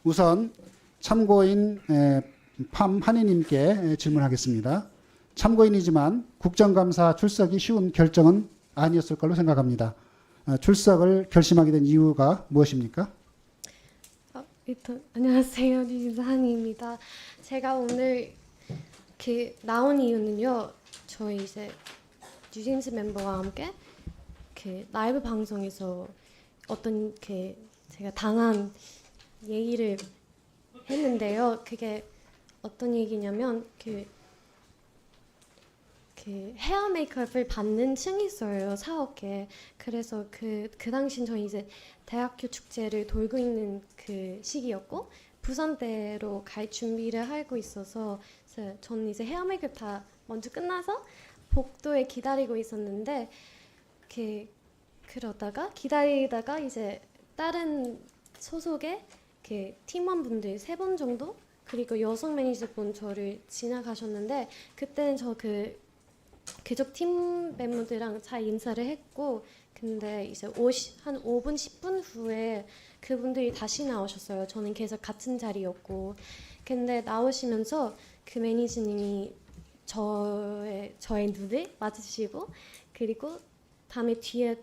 우선 참고인 팜한희님께 질문하겠습니다. 참고인이지만 국정감사 출석이 쉬운 결정은 아니었을 걸로 생각합니다. 출석을 결심하게 된 이유가 무엇입니까? 일단 안녕하세요, 뉴진스 한희입니다. 제가 오늘 이렇게 나온 이유는요, 저희 이제 뉴진스 멤버와 함께 그 라이브 방송에서 어떤 그 제가 당한 얘기를 했는데요. 그게 어떤 얘기냐면 그 헤어 메이크업을 받는 층이 있어요, 사업계. 그래서 그 당시엔 저희 이제 대학교 축제를 돌고 있는 그 시기였고 부산대로 갈 준비를 하고 있어서 저는 이제 헤어 메이크업 다 먼저 끝나서 복도에 기다리고 있었는데 그러다가 기다리다가 이제 다른 소속의 그 팀원분들 3분 정도 그리고 여성 매니저분 저를 지나가셨는데 그때는 저 그쪽 팀 멤버들이랑 잘 인사를 했고 근데 이제 한 5분 10분 후에 그분들이 다시 나오셨어요. 저는 계속 같은 자리였고 근데 나오시면서 그 매니저님이 저의 눈을 맞으시고 그리고 다음에 뒤에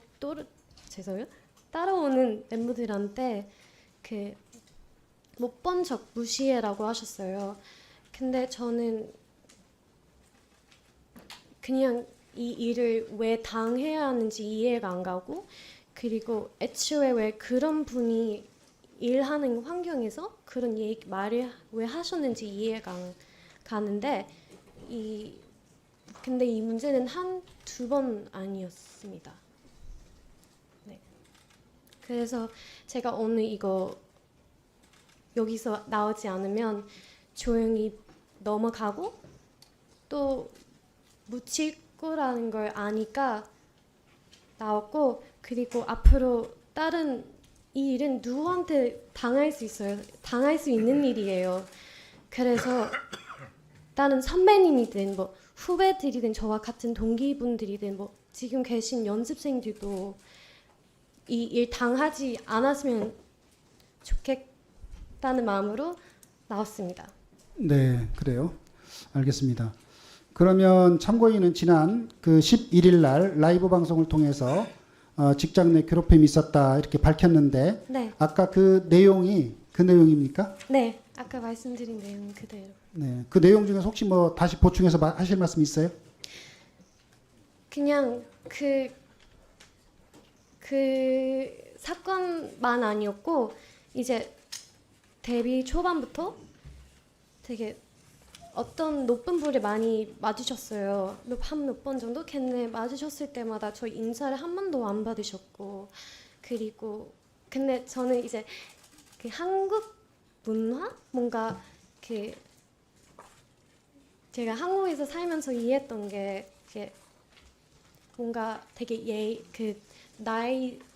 죄송해요. 따라오는 멤버들한테 그 못 본 척 무시해라고 하셨어요. 근데 저는 그냥 이 일을 왜 당해야 하는지 이해가 안 가고 그리고 애초에 왜 그런 분이 일하는 환경에서 그런 말을 왜 하셨는지 이해가 안 가는데 근데 이 문제는 두 번 아니었습니다. 네. 그래서 제가 오늘 이거 여기서 나오지 않으면 조용히 넘어가고 또 묻힐 거라는 걸 아니까 나왔고 그리고 앞으로 다른 이 일은 누구한테 당할 수 있어요. 당할 수 있는 일이에요. 그래서 다른 선배님이든 뭐 후배들이든 저와 같은 동기분들이든 뭐 지금 계신 연습생들도 이 일 당하지 않았으면 좋겠다는 마음으로 나왔습니다. 네, 그래요. 알겠습니다. 그러면 참고인은 지난 그 11일 날 라이브 방송을 통해서 직장 내 괴롭힘이 있었다 이렇게 밝혔는데 네. 아까 그 내용이 그 내용입니까? 네. 아까 말씀드린 내용 그대로. 네, 그 내용 중에서 혹시 뭐 다시 보충해서 하실 말씀 있어요? 그냥 그 사건만 아니었고 이제 데뷔 초반부터 되게 어떤 높은 불에 많이 맞으셨어요. 한 몇 번 정도? 걔네 맞으셨을 때마다 저희 인사를 한 번도 안 받으셨고 그리고 근데 저는 이제 그 한국 문화? 뭔가 제가 한국에서 살면서 이해했던 게 뭔가 되게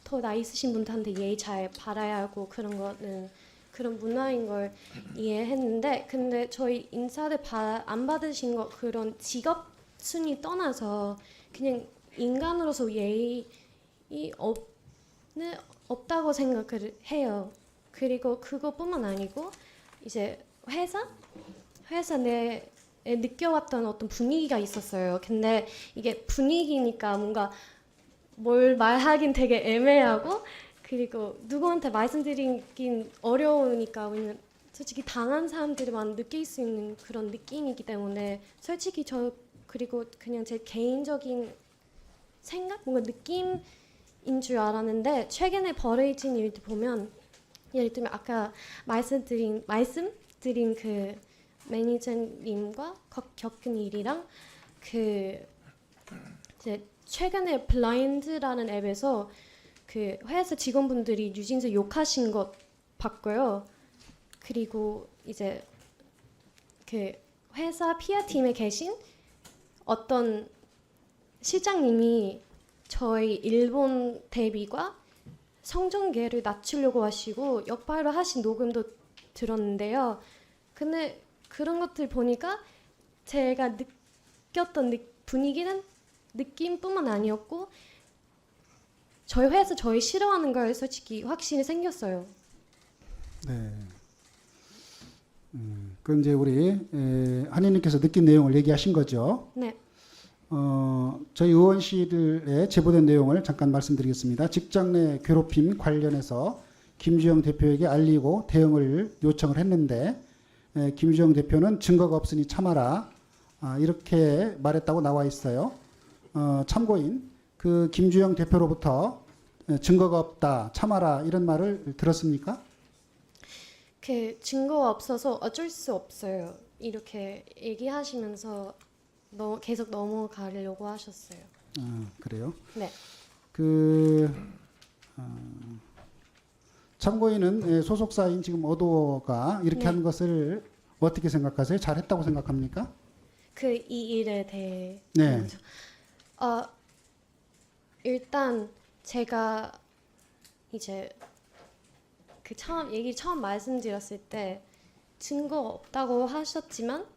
더 나이 있으신 분들한테 예의 잘 바라야 하고 그런 거는 그런 문화인 걸 이해했는데 근데 저희 인사를 안 받으신 거 그런 직업 순위 떠나서 그냥 인간으로서 예의 없다고 생각을 해요. 그리고 그것뿐만 아니고 이제 회사 내에 느껴왔던 어떤 분위기가 있었어요. 근데 이게 분위기니까 뭔가 뭘 말하긴 되게 애매하고 그리고 누구한테 말씀드리긴 어려우니까 왜냐면 솔직히 당한 사람들만 느낄 수 있는 그런 느낌이기 때문에 솔직히 그리고 그냥 제 개인적인 생각 뭔가 느낌인 줄 알았는데 최근에 벌어진 일들 보면 예를 들면 아까 말씀드린 그 매니저님과 겪은 일이랑 이제 최근에 블라인드라는 앱에서 그 회사 직원분들이 뉴진스 욕하신 것 봤고요. 그리고 이제 그 회사 PR 팀에 계신 어떤 실장님이 저희 일본 데뷔과 성종계를 낮추려고 하시고 역발을 하신 녹음도 들었는데요. 근데 그런 것들 보니까 제가 느꼈던 분위기는 느낌뿐만 아니었고 저희 회사 저희 싫어하는 걸 솔직히 확실히 생겼어요. 네. 그 이제 우리 한의님께서 느낀 내용을 얘기하신 거죠. 네. 저희 의원실에 제보된 내용을 잠깐 말씀드리겠습니다. 직장 내 괴롭힘 관련해서 김주영 대표에게 알리고 대응을 요청을 했는데 김주영 대표는 증거가 없으니 참아라 이렇게 말했다고 나와 있어요. 참고인 그 김주영 대표로부터 증거가 없다 참아라 이런 말을 들었습니까? 그 증거가 없어서 어쩔 수 없어요. 이렇게 얘기하시면서 계속 넘어가려고 하셨어요. 그래요. 네. 그 참고인은 소속사인 지금 어도어가 이렇게 네. 한 것을 어떻게 생각하세요? 잘했다고 생각합니까? 그 이 일에 대해 네. 먼저. 일단 제가 이제 그 처음 말씀드렸을 때 증거 없다고 하셨지만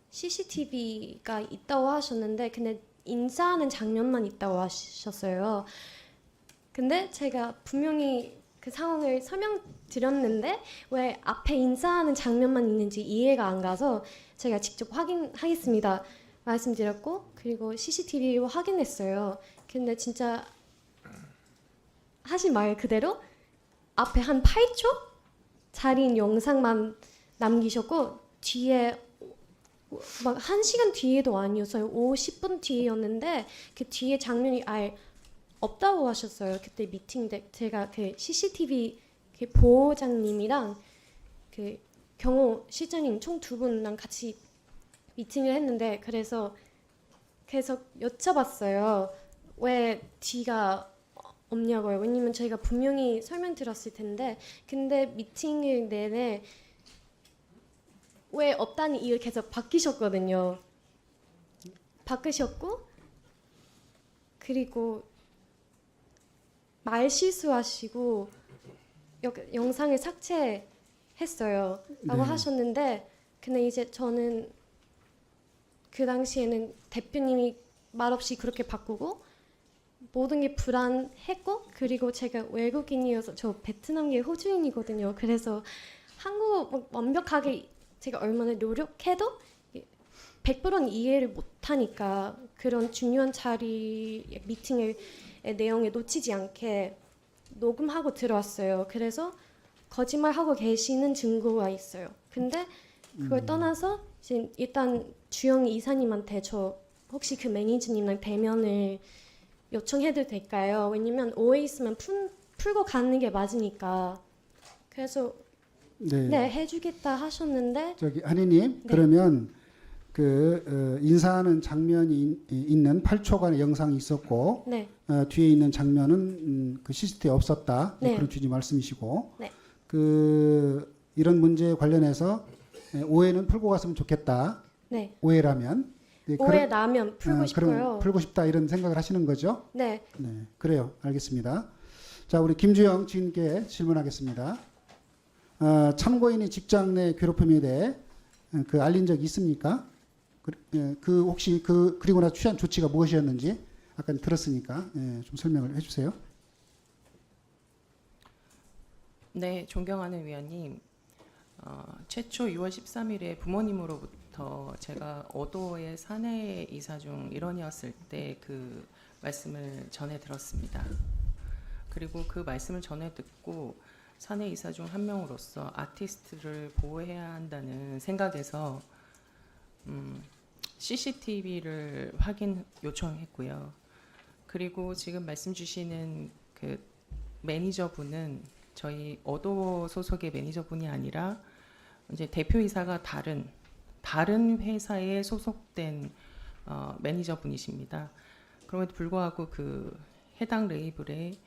CCTV가 있다고 하셨는데 근데 인사하는 장면만 있다고 하셨어요. 근데 제가 분명히 그 상황을 설명드렸는데 왜 앞에 인사하는 장면만 있는지 이해가 안 가서 제가 직접 확인하겠습니다 말씀드렸고 그리고 CCTV로 확인했어요. 근데 진짜 하신 말 그대로 앞에 한 8초 자리인 영상만 남기셨고 뒤에 막 1시간 뒤에도 아니었어요. 50분 뒤였는데 그 뒤에 장면이 아예 없다고 하셨어요. 그때 미팅 때 제가 그 CCTV 그 보호장님이랑 그 경호 실장님 총 2분랑 같이 미팅을 했는데 그래서 계속 여쭤봤어요. 왜 뒤가 없냐고요. 왜냐면 저희가 분명히 설명드렸을 텐데 근데 미팅을 내내 왜 없다는 이유를 계속 바뀌셨거든요. 바꾸셨고 그리고 말 실수하시고 영상을 삭제했어요 라고 네. 하셨는데 근데 이제 저는 그 당시에는 대표님이 말없이 그렇게 바꾸고 모든 게 불안했고 그리고 제가 외국인이어서 저 베트남계 호주인이거든요. 그래서 한국어 막 완벽하게 제가 얼마나 노력해도 100%는 이해를 못하니까 그런 중요한 자리 미팅의 내용에 놓치지 않게 녹음하고 들어왔어요. 그래서 거짓말하고 계시는 증거가 있어요. 근데 그걸 떠나서 이제 일단 주영 이사님한테 저 혹시 그 매니저님랑 대면을 요청해도 될까요? 왜냐면 오해 있으면 풀고 가는 게 맞으니까. 그래서 네, 해주겠다 하셨는데 저기 한희님 네. 그러면 그 인사하는 장면이 있는 8초간의 영상이 있었고 네, 뒤에 있는 장면은 그 CCTV에 없었다 네. 그런 취지 말씀이시고 네. 그 이런 문제에 관련해서 오해는 풀고 갔으면 좋겠다. 네. 오해라면 네, 오해 나면 풀고 싶고요. 그럼 풀고 싶다 이런 생각을 하시는 거죠? 네, 네, 그래요. 알겠습니다. 자, 우리 김주영 지인께 질문하겠습니다. 참고인이 직장 내 괴롭힘에 대해 그 알린 적 있습니까? 그 혹시 그리고 나 취한 조치가 무엇이었는지 아까 들었으니까 좀 설명을 해주세요. 네, 존경하는 위원님, 최초 6월 13일에 부모님으로부터 제가 어도의 사내 이사 중 일원이었을 때 그 말씀을 전해 들었습니다. 그리고 그 말씀을 전해 듣고 사내 이사 중 한 명으로서 아티스트를 보호해야 한다는 생각에서 CCTV를 확인 요청했고요. 그리고 지금 말씀 주시는 그 매니저분은 저희 어도 소속의 매니저분이 아니라 이제 대표이사가 다른 회사에 소속된 매니저분이십니다. 그럼에도 불구하고 그 해당 레이블의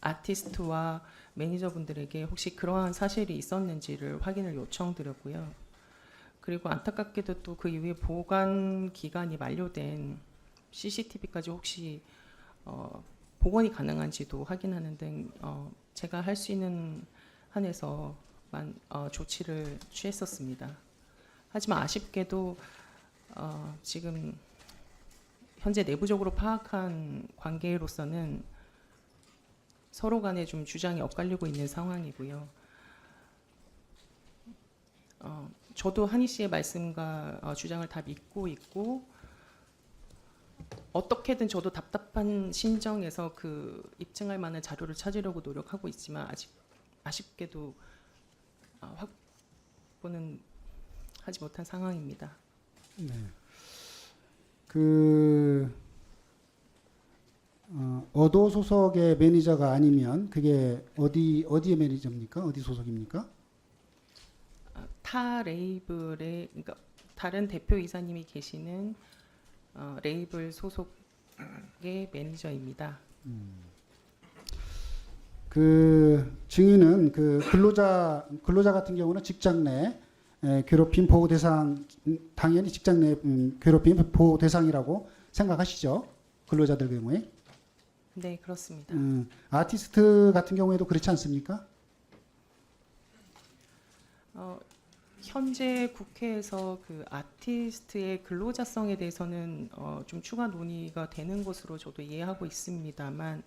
아티스트와 매니저분들에게 혹시 그러한 사실이 있었는지를 확인을 요청드렸고요. 그리고 안타깝게도 또 그 이후에 보관 기간이 만료된 CCTV까지 혹시 복원이 가능한지도 하긴하는 등 제가 할 수 있는 한에서만 조치를 취했었습니다. 하지만 아쉽게도 지금 현재 내부적으로 파악한 관계로서는 서로 간에 좀 주장이 엇갈리고 있는 상황이고요. 저도 한희 씨의 말씀과 주장을 다 믿고 있고 어떻게든 저도 답답한 심정에서 그 입증할 만한 자료를 찾으려고 노력하고 있지만 아직 아쉽게도 확보는 하지 못한 상황입니다. 네. 그 어도 소속의 매니저가 아니면 그게 어디의 매니저입니까? 어디 소속입니까? 타 레이블의 그러니까 다른 대표 이사님이 계시는 레이블 소속의 매니저입니다. 그 증인은 그 근로자 같은 경우는 직장 내 괴롭힘 보호 대상 당연히 직장 내 괴롭힘 보호 대상이라고 생각하시죠? 근로자들 경우에. 네, 그렇습니다. 아티스트 같은 경우에도 그렇지 않습니까? 현재 국회에서 그 아티스트의 근로자성에 대해서는 좀 추가 논의가 되는 것으로 저도 이해하고 있습니다만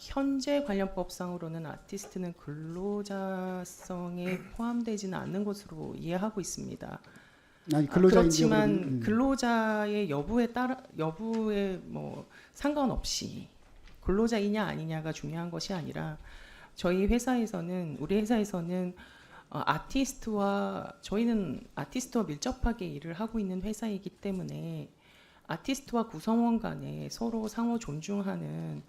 현재 관련법상으로는 아티스트는 근로자성에 포함되지는 않는 것으로 이해하고 있습니다. 아니 근로자인 그렇지만 경우는, 근로자의 여부에 뭐 상관없이 근로자이냐 아니냐가 중요한 것이 아니라 우리 회사에서는 저희는 아티스트와 밀접하게 일을 하고 있는 회사이기 때문에 아티스트와 구성원 간에 서로 상호 존중하는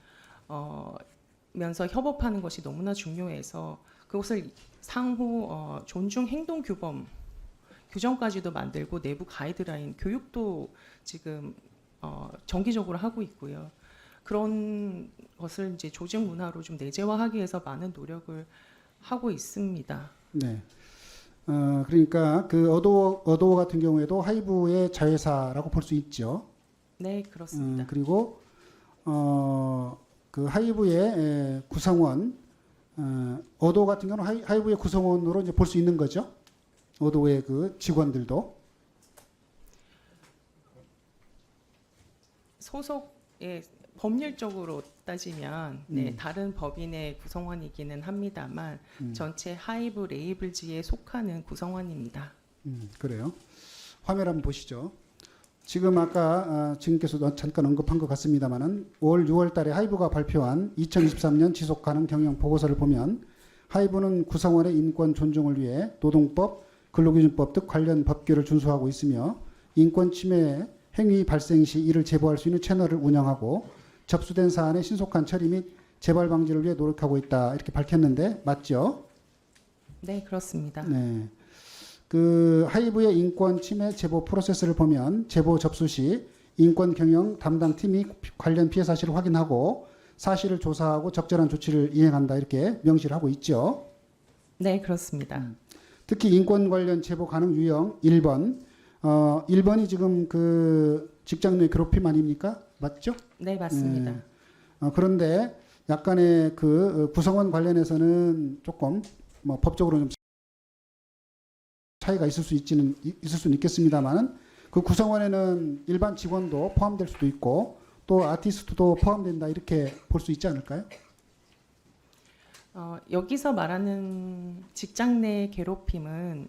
면서 협업하는 것이 너무나 중요해서 그것을 상호 존중 행동 규정까지도 만들고 내부 가이드라인 교육도 지금 정기적으로 하고 있고요. 그런 것을 이제 조직 문화로 좀 내재화하기 위해서 많은 노력을 하고 있습니다. 네. 그러니까 그 어도어 같은 경우에도 하이브의 자회사라고 볼 수 있죠. 네, 그렇습니다. 그리고 그 하이브의 구성원 어도 같은 경우는 하이브의 구성원으로 이제 볼 수 있는 거죠. 어도의 그 직원들도. 소속의 법률적으로 따지면 다른 법인의 구성원이기는 합니다만 전체 하이브 레이블즈에 속하는 구성원입니다. 그래요. 화면 한번 보시죠. 지금 아까 증인께서도 잠깐 언급한 것 같습니다만은 올 6월 달에 하이브가 발표한 2023년 지속 가능 경영 보고서를 보면 하이브는 구성원의 인권 존중을 위해 노동법, 근로기준법 등 관련 법규를 준수하고 있으며 인권 침해 행위 발생 시 이를 제보할 수 있는 채널을 운영하고 접수된 사안의 신속한 처리 및 재발 방지를 위해 노력하고 있다 이렇게 밝혔는데 맞죠? 네, 그렇습니다. 네. 그 하이브의 인권 침해 제보 프로세스를 보면 제보 접수 시 인권 경영 담당 팀이 관련 피해 사실을 확인하고 사실을 조사하고 적절한 조치를 이행한다 이렇게 명시를 하고 있죠. 네, 그렇습니다. 특히 인권 관련 제보 가능 유형 1번. 1번이 지금 그 직장 내 괴롭힘 아닙니까? 맞죠? 네, 맞습니다. 그런데 약간의 그 구성원 관련해서는 조금 뭐 법적으로 좀 차이가 있을 수는 있겠습니다만은 그 구성원에는 일반 직원도 포함될 수도 있고 또 아티스트도 포함된다 이렇게 볼 수 있지 않을까요? 여기서 말하는 직장 내 괴롭힘은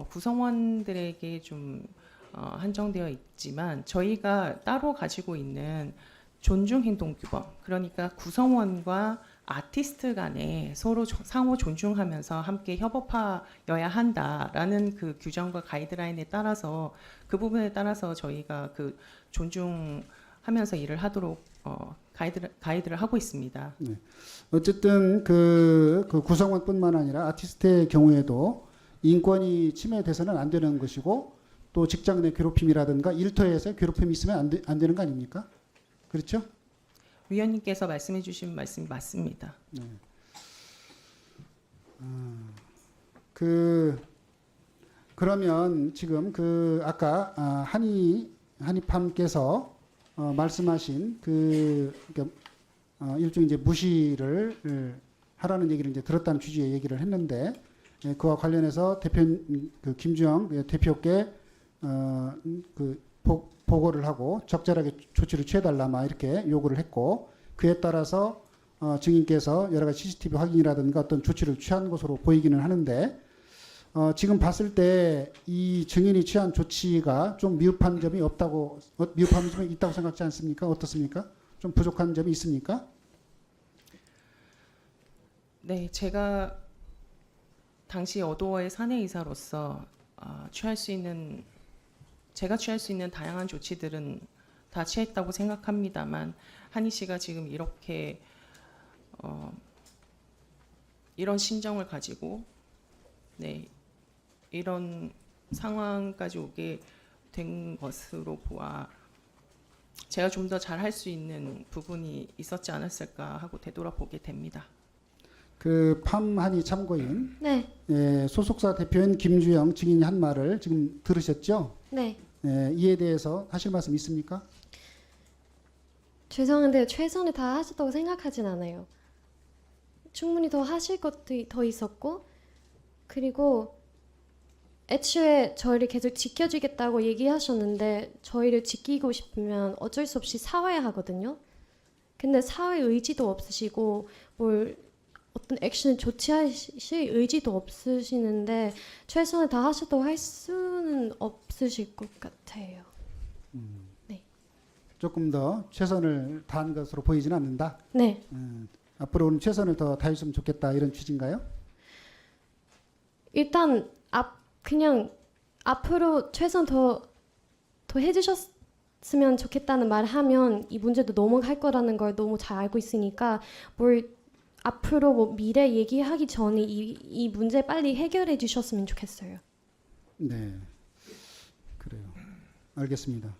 구성원들에게 좀 한정되어 있지만 저희가 따로 가지고 있는 존중 행동 규범, 그러니까 구성원과 아티스트 간에 서로 상호 존중하면서 함께 협업하여야 한다라는 그 규정과 가이드라인에 따라서 그 부분에 따라서 저희가 그 존중하면서 일을 하도록 가이드를 하고 있습니다. 네. 어쨌든 그 구성원뿐만 아니라 아티스트의 경우에도 인권이 침해돼서는 안 되는 것이고 또 직장 내 괴롭힘이라든가 일터에서 괴롭힘이 있으면 안 되는 거 아닙니까? 그렇죠? 위원님께서 말씀해 주신 말씀이 맞습니다. 네. 그러면 지금 그 아까 한입함께서 말씀하신 그러니까 일종의 이제 무시를 하라는 얘기를 이제 들었다는 취지의 얘기를 했는데 그와 관련해서 그 김주영 대표께 그 보고를 하고 적절하게 조치를 취해달라 막 이렇게 요구를 했고 그에 따라서 증인께서 여러 가지 CCTV 확인이라든가 어떤 조치를 취한 것으로 보이기는 하는데 지금 봤을 때 이 증인이 취한 조치가 좀 미흡한 점이 없다고 미흡한 점이 있다고 생각지 않습니까? 어떻습니까? 좀 부족한 점이 있습니까? 네, 제가 당시 어도어의 사내이사로서 제가 취할 수 있는 다양한 조치들은 다 취했다고 생각합니다만 한희 씨가 지금 이렇게 이런 심정을 가지고 네, 이런 상황까지 오게 된 것으로 보아 제가 좀 더 잘할 수 있는 부분이 있었지 않았을까 하고 되돌아보게 됩니다. 그 팜한이 참고인 네, 소속사 대표인 김주영 증인이 한 말을 지금 들으셨죠? 네. 이에 대해서 하실 말씀 있습니까? 죄송한데 최선을 다 하셨다고 생각하진 않아요. 충분히 더 하실 것도 더 있었고, 그리고 애초에 저희를 계속 지켜주겠다고 얘기하셨는데 저희를 지키고 싶으면 어쩔 수 없이 사와야 하거든요. 근데 사회 의지도 없으시고 뭘 어떤 액션을 조치하실 의지도 없으시는데 최선을 다 하셨다고 할 수는 없으실 것 같아요. 조금 더 최선을 다한 것으로 보이지는 않는다. 네. 앞으로는 최선을 더 다했으면 좋겠다 이런 취지인가요? 일단 그냥 앞으로 최선 더 해주셨으면 좋겠다는 말 하면 이 문제도 넘어갈 거라는 걸 너무 잘 알고 있으니까 뭘 앞으로 뭐 미래 얘기하기 전에 이 문제 빨리 해결해 주셨으면 좋겠어요. 네, 그래요. 알겠습니다.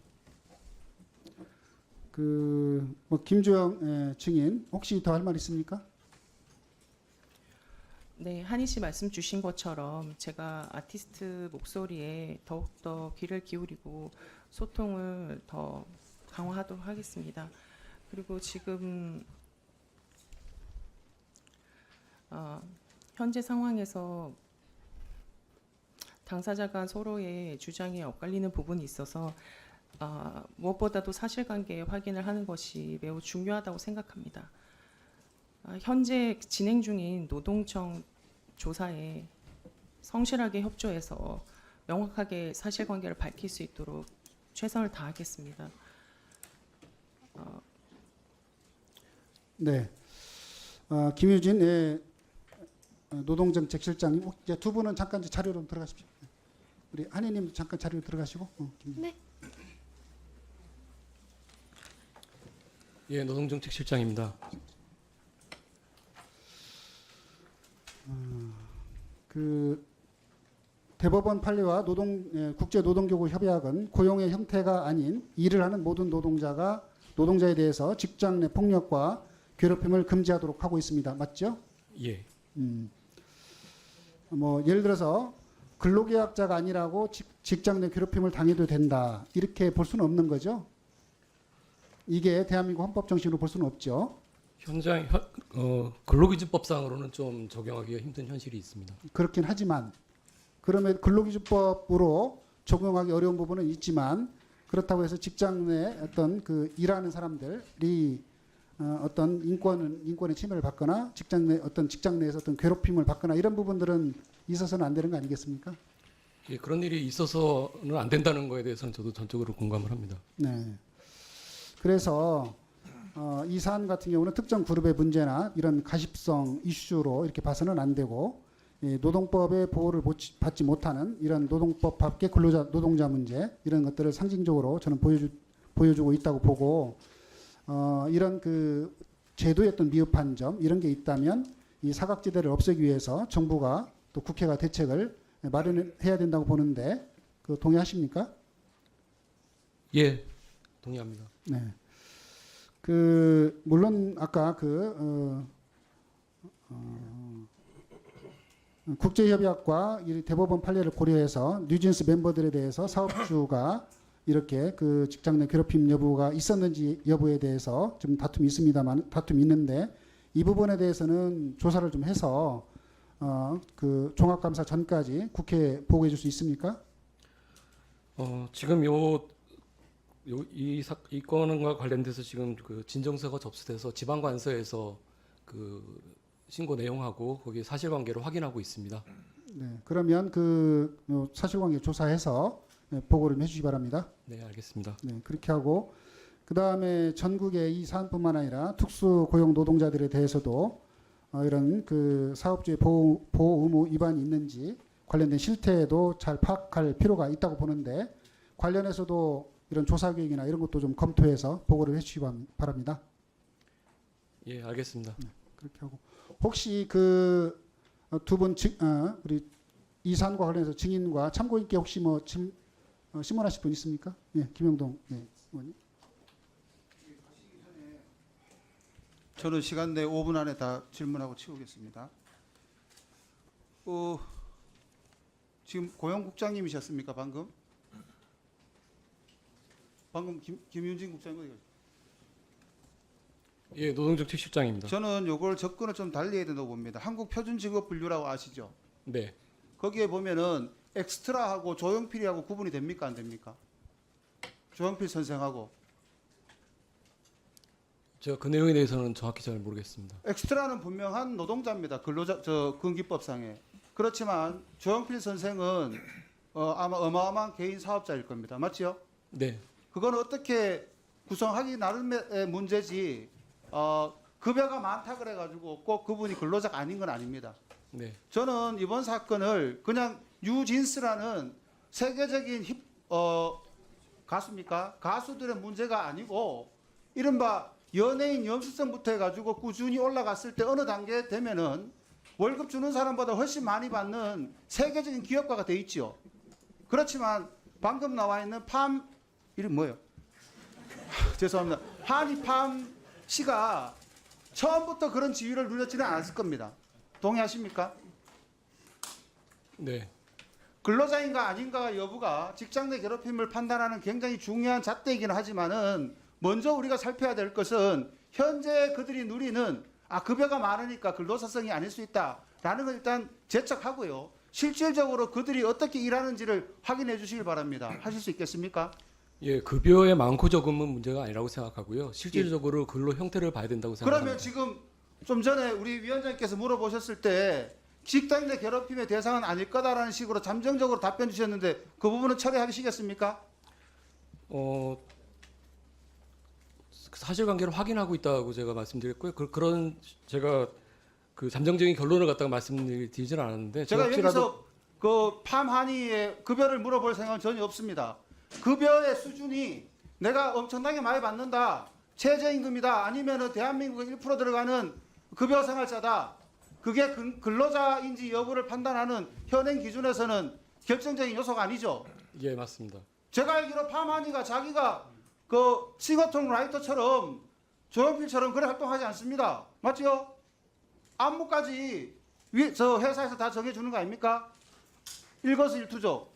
뭐 김주영 증인 혹시 더 할 말 있습니까? 네, 한희 씨 말씀 주신 것처럼 제가 아티스트 목소리에 더욱더 귀를 기울이고 소통을 더 강화하도록 하겠습니다. 그리고 지금 현재 상황에서 당사자 간 서로의 주장에 엇갈리는 부분이 있어서 무엇보다도 사실관계 확인을 하는 것이 매우 중요하다고 생각합니다. 현재 진행 중인 노동청 조사에 성실하게 협조해서 명확하게 사실관계를 밝힐 수 있도록 최선을 다하겠습니다. 네, 김유진 노동정책실장님, 이제 두 분은 잠깐 이제 자료로 들어가십시오. 우리 한희님 잠깐 자료로 들어가시고. 네. 예, 노동정책실장입니다. 그 대법원 판례와 국제노동기구 협약은 고용의 형태가 아닌 일을 하는 모든 노동자에 대해서 직장 내 폭력과 괴롭힘을 금지하도록 하고 있습니다. 맞죠? 예, 뭐 예를 들어서 근로계약자가 아니라고 직장 내 괴롭힘을 당해도 된다 이렇게 볼 수는 없는 거죠. 이게 대한민국 헌법 정신으로 볼 수는 없죠. 현장 근로기준법상으로는 좀 적용하기가 힘든 현실이 있습니다. 그렇긴 하지만 그러면 근로기준법으로 적용하기 어려운 부분은 있지만 그렇다고 해서 직장 내 어떤 그 일하는 사람들이 어떤 인권의 침해를 받거나 직장 내에서 어떤 괴롭힘을 받거나 이런 부분들은 있어서는 안 되는 거 아니겠습니까? 예, 그런 일이 있어서는 안 된다는 거에 대해서는 저도 전적으로 공감을 합니다. 네. 그래서 이 사안 같은 경우는 특정 그룹의 문제나 이런 가십성 이슈로 이렇게 봐서는 안 되고 노동법의 보호를 받지 못하는 이런 노동법 밖의 노동자 문제 이런 것들을 상징적으로 저는 보여주고 있다고 보고 이런 그 제도의 어떤 미흡한 점 이런 게 있다면 이 사각지대를 없애기 위해서 정부가 또 국회가 대책을 마련해야 된다고 보는데 그 동의하십니까? 예, 동의합니다. 네. 물론 아까 국제협약과 이 대법원 판례를 고려해서 뉴진스 멤버들에 대해서 사업주가 이렇게 그 직장 내 괴롭힘 여부가 있었는지 여부에 대해서 좀 다툼이 있는데 이 부분에 대해서는 조사를 좀 해서 그 종합감사 전까지 국회에 보고해 줄 수 있습니까? 지금 이 건과 관련돼서 지금 그 진정서가 접수돼서 지방관서에서 그 신고 내용하고 거기에 사실관계를 확인하고 있습니다. 네, 그러면 그 사실관계 조사해서 보고를 좀 해주시기 바랍니다. 네, 알겠습니다. 네, 그렇게 하고 그 다음에 전국의 이 사안뿐만 아니라 특수 고용 노동자들에 대해서도 이런 그 사업주의 보호 의무 위반이 있는지 관련된 실태도 잘 파악할 필요가 있다고 보는데 관련해서도 이런 조사 계획이나 이런 것도 좀 검토해서 보고를 해주시기 바랍니다. 예, 알겠습니다. 그렇게 하고 혹시 그 두 분 우리 이 사안과 관련해서 증인과 참고인께 혹시 뭐 신문하실 분 있습니까? 예, 김영동 의원님. 저는 시간 내 5분 안에 다 질문하고 치우겠습니다. 지금 고용국장님이셨습니까 방금? 방금 김윤진 국장님 어디 가셨어요? 예, 노동정책실장입니다. 저는 요걸 접근을 좀 달리 해야 된다고 봅니다. 한국표준직업분류라고 아시죠? 네, 거기에 보면은 엑스트라하고 조용필이하고 구분이 됩니까 안 됩니까? 조용필 선생하고 제가 그 내용에 대해서는 정확히 잘 모르겠습니다. 엑스트라는 분명한 노동자입니다. 근기법상에. 그렇지만 조용필 선생은 아마 어마어마한 개인 사업자일 겁니다. 맞죠? 네, 그건 어떻게 구성하기 나름의 문제지 급여가 많다 그래가지고 꼭 그분이 근로자가 아닌 건 아닙니다. 네, 저는 이번 사건을 그냥 뉴진스라는 세계적인 가수입니까? 가수들의 문제가 아니고 이른바 연예인 연수성부터 해가지고 꾸준히 올라갔을 때 어느 단계 되면은 월급 주는 사람보다 훨씬 많이 받는 세계적인 기업가가 돼 있죠. 그렇지만 방금 나와 있는 이름 뭐예요? 죄송합니다. 한이팜 씨가 처음부터 그런 지위를 누렸지는 않았을 겁니다. 동의하십니까? 네, 근로자인가 아닌가 여부가 직장 내 괴롭힘을 판단하는 굉장히 중요한 잣대이긴 하지만은 먼저 우리가 살펴야 될 것은 현재 그들이 누리는 급여가 많으니까 근로사성이 아닐 수 있다라는 걸 일단 제척하고요. 실질적으로 그들이 어떻게 일하는지를 확인해 주시길 바랍니다. 하실 수 있겠습니까? 예, 급여의 많고 적음은 문제가 아니라고 생각하고요. 실질적으로 근로 형태를 봐야 된다고 생각합니다. 그러면 지금 좀 전에 우리 위원장님께서 물어보셨을 때 직장 내 괴롭힘의 대상은 아닐 거다라는 식으로 잠정적으로 답변 주셨는데 그 부분은 철회하시겠습니까? 사실관계를 확인하고 있다고 제가 말씀드렸고요. 그런 제가 그 잠정적인 결론을 갖다가 말씀드리지는 않았는데 제가 혹시라도- 여기서 그 팜하니의 급여를 물어볼 생각은 전혀 없습니다. 급여의 수준이 내가 엄청나게 많이 받는다, 최저임금이다, 아니면은 대한민국에 1% 들어가는 급여 생활자다. 그게 근로자인지 여부를 판단하는 현행 기준에서는 결정적인 요소가 아니죠. 예, 맞습니다. 제가 알기로 팜하니가 자기가 그 싱어송라이터처럼 조용필처럼 그래 활동하지 않습니다. 맞죠? 안무까지 저 회사에서 다 정해주는 거 아닙니까? 일거수일투족.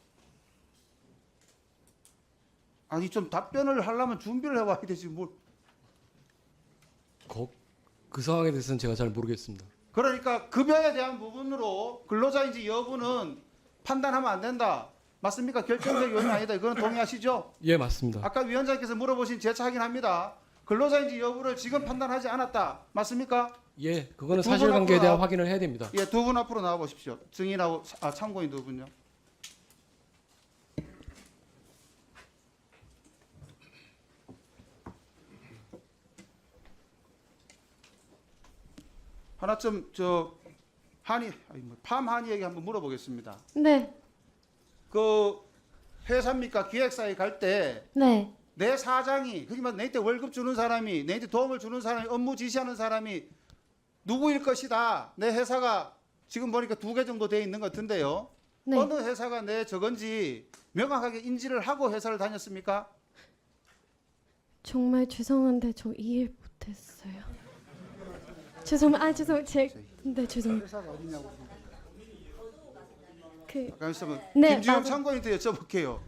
아니 좀 답변을 하려면 준비를 해와야 되지 뭘. 그 상황에 대해서는 제가 잘 모르겠습니다. 그러니까 급여에 대한 부분으로 근로자인지 여부는 판단하면 안 된다. 맞습니까? 결정적 요인은 아니다. 이거는 동의하시죠? 예, 맞습니다. 아까 위원장께서 물어보신 재차 확인합니다. 근로자인지 여부를 지금 판단하지 않았다. 맞습니까? 예, 그거는 두분 사실관계에 앞으로 대한 확인을 해야 됩니다. 예, 두 분 앞으로 나와 보십시오. 증인하고 참고인 두 분요. 하나쯤 팜 한이에게 한번 물어보겠습니다. 네, 그 회사입니까? 기획사에 갈 때 네, 내 사장이, 그러면 내한테 월급 주는 사람이, 내한테 도움을 주는 사람이, 업무 지시하는 사람이 누구일 것이다. 내 회사가 지금 보니까 2개 정도 돼 있는 것 같은데요. 네. 어느 회사가 내 저건지 명확하게 인지를 하고 회사를 다녔습니까? 정말 죄송한데 저 이해 못했어요. 죄송해요. 회사가 어디냐고. 그 있으면 네, 김주영 맞아요. 참고인한테 여쭤볼게요.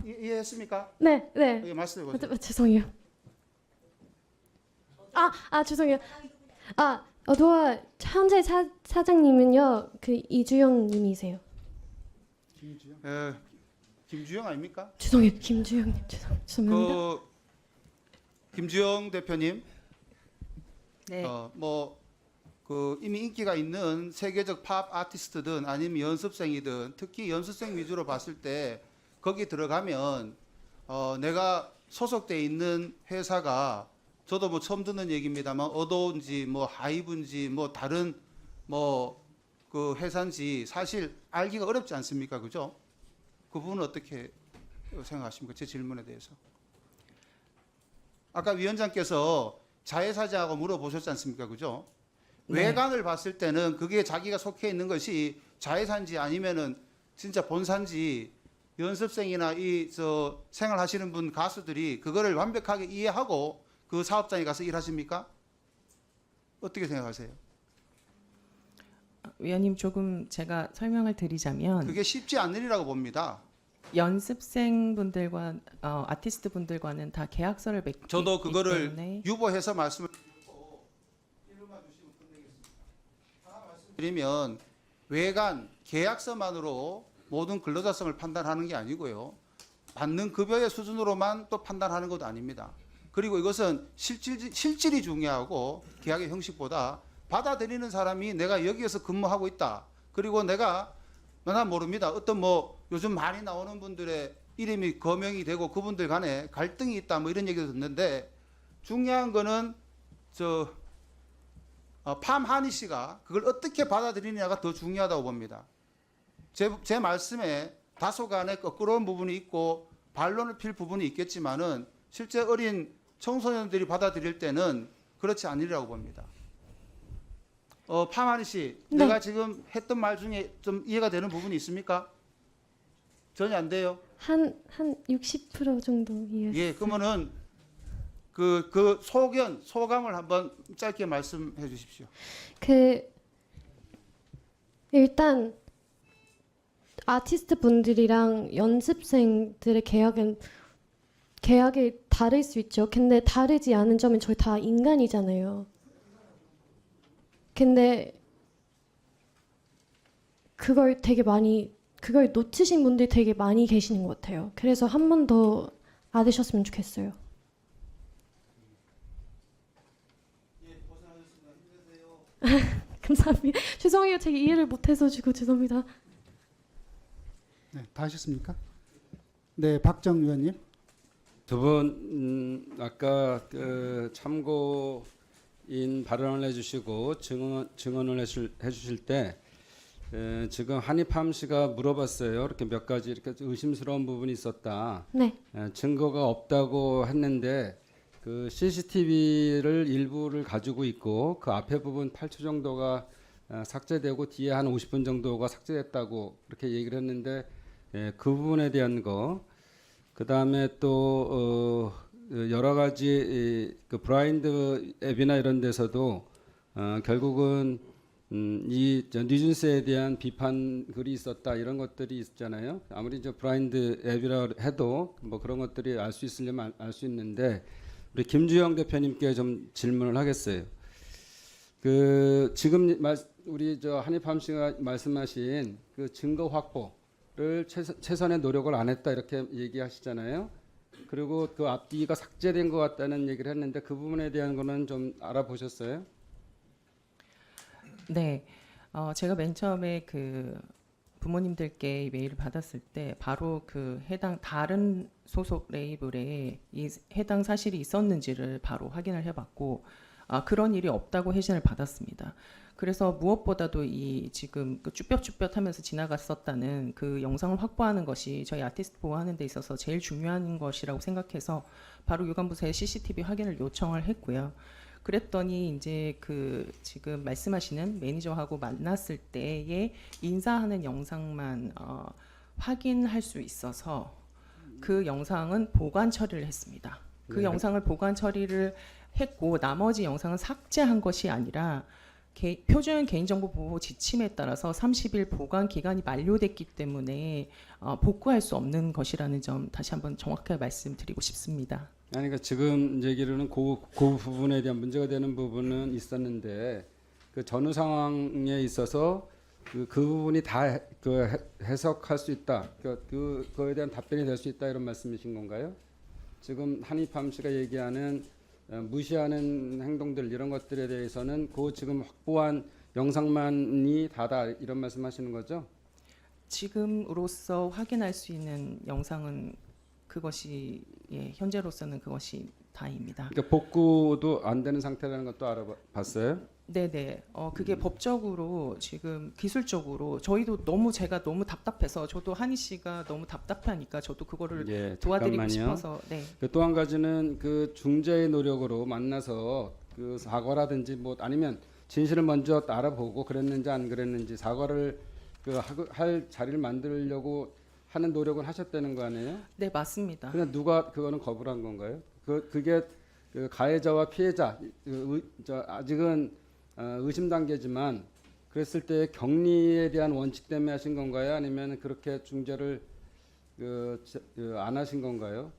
이해했습니까? 네, 네. 예, 말씀해 보세요. 죄송해요. 죄송해요. 도와 현재 사장님은요 그 이주영 님이세요. 김주영 아닙니까? 죄송해요, 김주영님 죄송합니다. 김주영 대표님, 네. 그 이미 인기가 있는 세계적 팝 아티스트든 아니면 연습생이든 특히 연습생 위주로 봤을 때 거기 들어가면 내가 소속돼 있는 회사가 저도 뭐 처음 듣는 얘기입니다만 어도인지 뭐 하이브인지 뭐 다른 뭐 그 회사인지 사실 알기가 어렵지 않습니까? 그죠? 그 부분은 어떻게 생각하십니까? 제 질문에 대해서. 아까 위원장께서 자회사자하고 물어보셨지 않습니까? 그죠? 네. 외관을 봤을 때는 그게 자기가 속해 있는 것이 자회사인지 아니면은 진짜 본사인지 연습생이나 생활하시는 분 가수들이 그거를 완벽하게 이해하고 그 사업장에 가서 일하십니까? 어떻게 생각하세요? 위원님 조금 제가 설명을 드리자면 그게 쉽지 않는 일이라고 봅니다. 연습생분들과 아티스트분들과는 다 계약서를 맺기 저도 그거를 때문에 유보해서 말씀을 드리면 외관 계약서만으로 모든 근로자성을 판단하는 게 아니고요. 받는 급여의 수준으로만 또 판단하는 것도 아닙니다. 그리고 이것은 실질이 중요하고 계약의 형식보다 받아들이는 사람이 내가 여기에서 근무하고 있다. 그리고 난 모릅니다. 어떤 뭐 요즘 많이 나오는 분들의 이름이 거명이 되고 그분들 간에 갈등이 있다 뭐 이런 얘기도 듣는데 중요한 거는 팜하니 씨가 그걸 어떻게 받아들이느냐가 더 중요하다고 봅니다. 제 말씀에 다소간의 거꾸로운 부분이 있고 반론을 필 부분이 있겠지만은 실제 어린 청소년들이 받아들일 때는 그렇지 않으리라고 봅니다. 팜하니 씨, 네. 내가 지금 했던 말 중에 좀 이해가 되는 부분이 있습니까? 전혀 안 돼요. 한 60% 정도 이해했어요. 예, 그러면은 그 소감을 한번 짧게 말씀해 주십시오. 일단 아티스트 분들이랑 연습생들의 계약이 다를 수 있죠. 근데 다르지 않은 점은 저희 다 인간이잖아요. 근데 그걸 놓치신 분들이 되게 많이 계시는 것 같아요. 그래서 한 번 더 알으셨으면 좋겠어요. 감사합니다. 죄송해요. 제가 이해를 못해서 죄송합니다. 네, 다 하셨습니까? 네, 박정 의원님. 두 분 아까 그 참고인 발언을 해주시고 증언을 해주실 때 지금 한입함 씨가 물어봤어요. 이렇게 몇 가지 이렇게 의심스러운 부분이 있었다. 네. 증거가 없다고 했는데 그 CCTV를 일부를 가지고 있고 그 앞에 부분 8초 정도가 삭제되고 뒤에 한 50분 정도가 삭제됐다고 그렇게 얘기를 했는데 그 부분에 대한 거. 그 다음에 또 여러 가지 그 브라인드 앱이나 이런 데서도 결국은 이 뉴진스에 대한 비판 글이 있었다 이런 것들이 있잖아요. 아무리 브라인드 앱이라 해도 뭐 그런 것들이 알 수 있으려면 알 수 있는데 우리 김주영 대표님께 좀 질문을 하겠어요. 그 지금 우리 한입함 씨가 말씀하신 그 증거 확보를 최선의 노력을 안 했다 이렇게 얘기하시잖아요. 그리고 그 앞뒤가 삭제된 것 같다는 얘기를 했는데 그 부분에 대한 거는 좀 알아보셨어요? 네, 제가 맨 처음에 그 부모님들께 메일을 받았을 때 바로 그 해당 다른 소속 레이블에 이 해당 사실이 있었는지를 바로 확인을 해봤고 그런 일이 없다고 회신을 받았습니다. 그래서 무엇보다도 이 지금 그 쭈뼛쭈뼛하면서 지나갔었다는 그 영상을 확보하는 것이 저희 아티스트 보호하는 데 있어서 제일 중요한 것이라고 생각해서 바로 유관부서에 CCTV 확인을 요청을 했고요. 그랬더니 이제 그 지금 말씀하시는 매니저하고 만났을 때의 인사하는 영상만 확인할 수 있어서 그 영상은 보관 처리를 했습니다. 그 네. 영상을 보관 처리를 했고 나머지 영상은 삭제한 것이 아니라 표준 개인정보 보호 지침에 따라서 30일 보관 기간이 만료됐기 때문에 복구할 수 없는 것이라는 점 다시 한번 정확하게 말씀드리고 싶습니다. 아니, 그러니까 지금 얘기로는 그 부분에 대한 문제가 되는 부분은 있었는데 그 전후 상황에 있어서 그 부분이 다 해석할 수 있다. 그거에 대한 답변이 될 수 있다 이런 말씀이신 건가요? 지금 한입함 씨가 얘기하는 무시하는 행동들 이런 것들에 대해서는 그 지금 확보한 영상만이 다다 이런 말씀하시는 거죠? 지금으로서 확인할 수 있는 영상은 그것이 현재로서는 그것이 다입니다. 그러니까 복구도 안 되는 상태라는 것도 알아봤어요? 네네. 그게 법적으로 지금 기술적으로 저희도 제가 너무 답답해서 저도 한희 씨가 너무 답답하니까 저도 그거를 예, 도와드리고 잠깐만요. 싶어서 네. 또 한 가지는 그 중재의 노력으로 만나서 그 사과라든지 뭐 아니면 진실을 먼저 알아보고 그랬는지 안 그랬는지 사과를 할 자리를 만들려고 하는 노력을 하셨다는 거 아니에요? 네 맞습니다. 근데 누가 그거는 거부를 한 건가요? 그게 그 가해자와 피해자 아직은 의심 단계지만 그랬을 때 격리에 대한 원칙 때문에 하신 건가요? 아니면 그렇게 중재를 안 하신 건가요?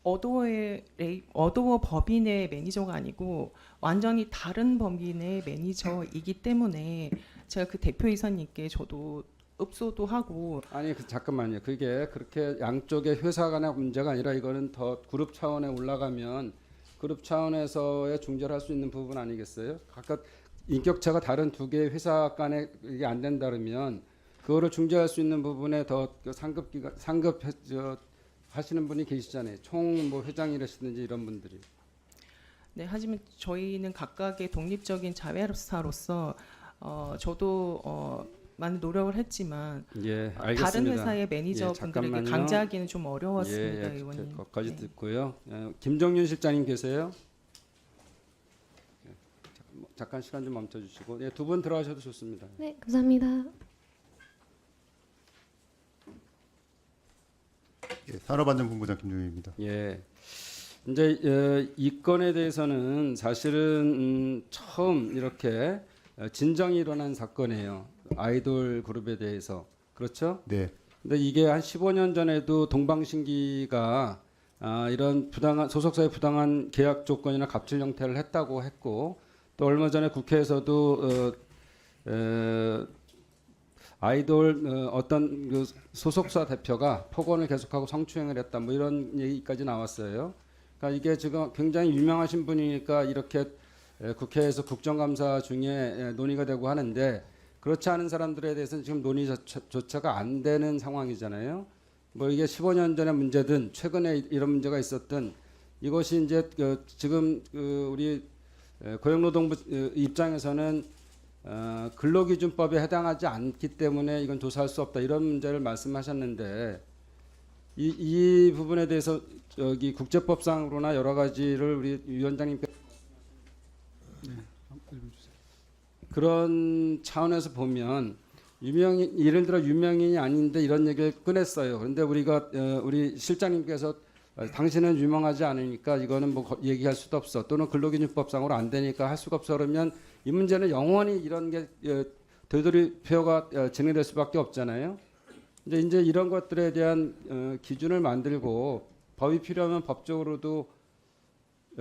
어도어 법인의 매니저가 아니고 완전히 다른 법인의 매니저이기 때문에 제가 그 대표이사님께 저도 읍소도 하고 아니 잠깐만요. 그게 그렇게 양쪽의 회사 간의 문제가 아니라 이거는 더 그룹 차원에 올라가면 그룹 차원에서의 중재를 할 수 있는 부분 아니겠어요? 각각 인격차가 다른 두 개의 회사 간에 이게 안 된다 그러면 그거를 중재할 수 있는 부분에 더 상급 하시는 분이 계시잖아요. 총 뭐 회장이라시든지 이런 분들이. 네 하지만 저희는 각각의 독립적인 자회사로서 저도 많은 노력을 했지만 예, 알겠습니다. 다른 회사의 예, 매니저분들에게 잠깐만요. 강제하기는 좀 어려웠습니다, 예, 의원님. 거기까지 네. 듣고요. 김정윤 실장님 계세요? 잠깐 시간 좀 멈춰주시고 두 분 들어가셔도 좋습니다. 네, 감사합니다. 예, 산업안전본부장 김종윤입니다. 예. 이제 이 건에 대해서는 사실은 처음 이렇게 진정이 일어난 사건이에요. 아이돌 그룹에 대해서. 그렇죠? 네, 근데 이게 한 15년 전에도 동방신기가 이런 소속사의 부당한 계약 조건이나 갑질 형태를 했다고 했고 또 얼마 전에 국회에서도 아이돌 어떤 그 소속사 대표가 폭언을 계속하고 성추행을 했다 뭐 이런 얘기까지 나왔어요. 그러니까 이게 지금 굉장히 유명하신 분이니까 이렇게 국회에서 국정감사 중에 논의가 되고 하는데 그렇지 않은 사람들에 대해서는 지금 논의조차가 안 되는 상황이잖아요. 뭐 이게 15년 전의 문제든 최근에 이런 문제가 있었든 이것이 이제 지금 우리 고용노동부 입장에서는 근로기준법에 해당하지 않기 때문에 이건 조사할 수 없다 이런 문제를 말씀하셨는데 이 부분에 대해서 저기 국제법상으로나 여러 가지를 우리 위원장님께 그런 차원에서 보면 예를 들어 유명인이 아닌데 이런 얘기를 꺼냈어요. 그런데 우리 실장님께서 당신은 유명하지 않으니까 이거는 뭐 얘기할 수도 없어. 또는 근로기준법상으로 안 되니까 할 수가 없어. 그러면 이 문제는 영원히 이런 게 되돌이표가 진행될 수밖에 없잖아요. 이제 이런 것들에 대한 기준을 만들고 법이 필요하면 법적으로도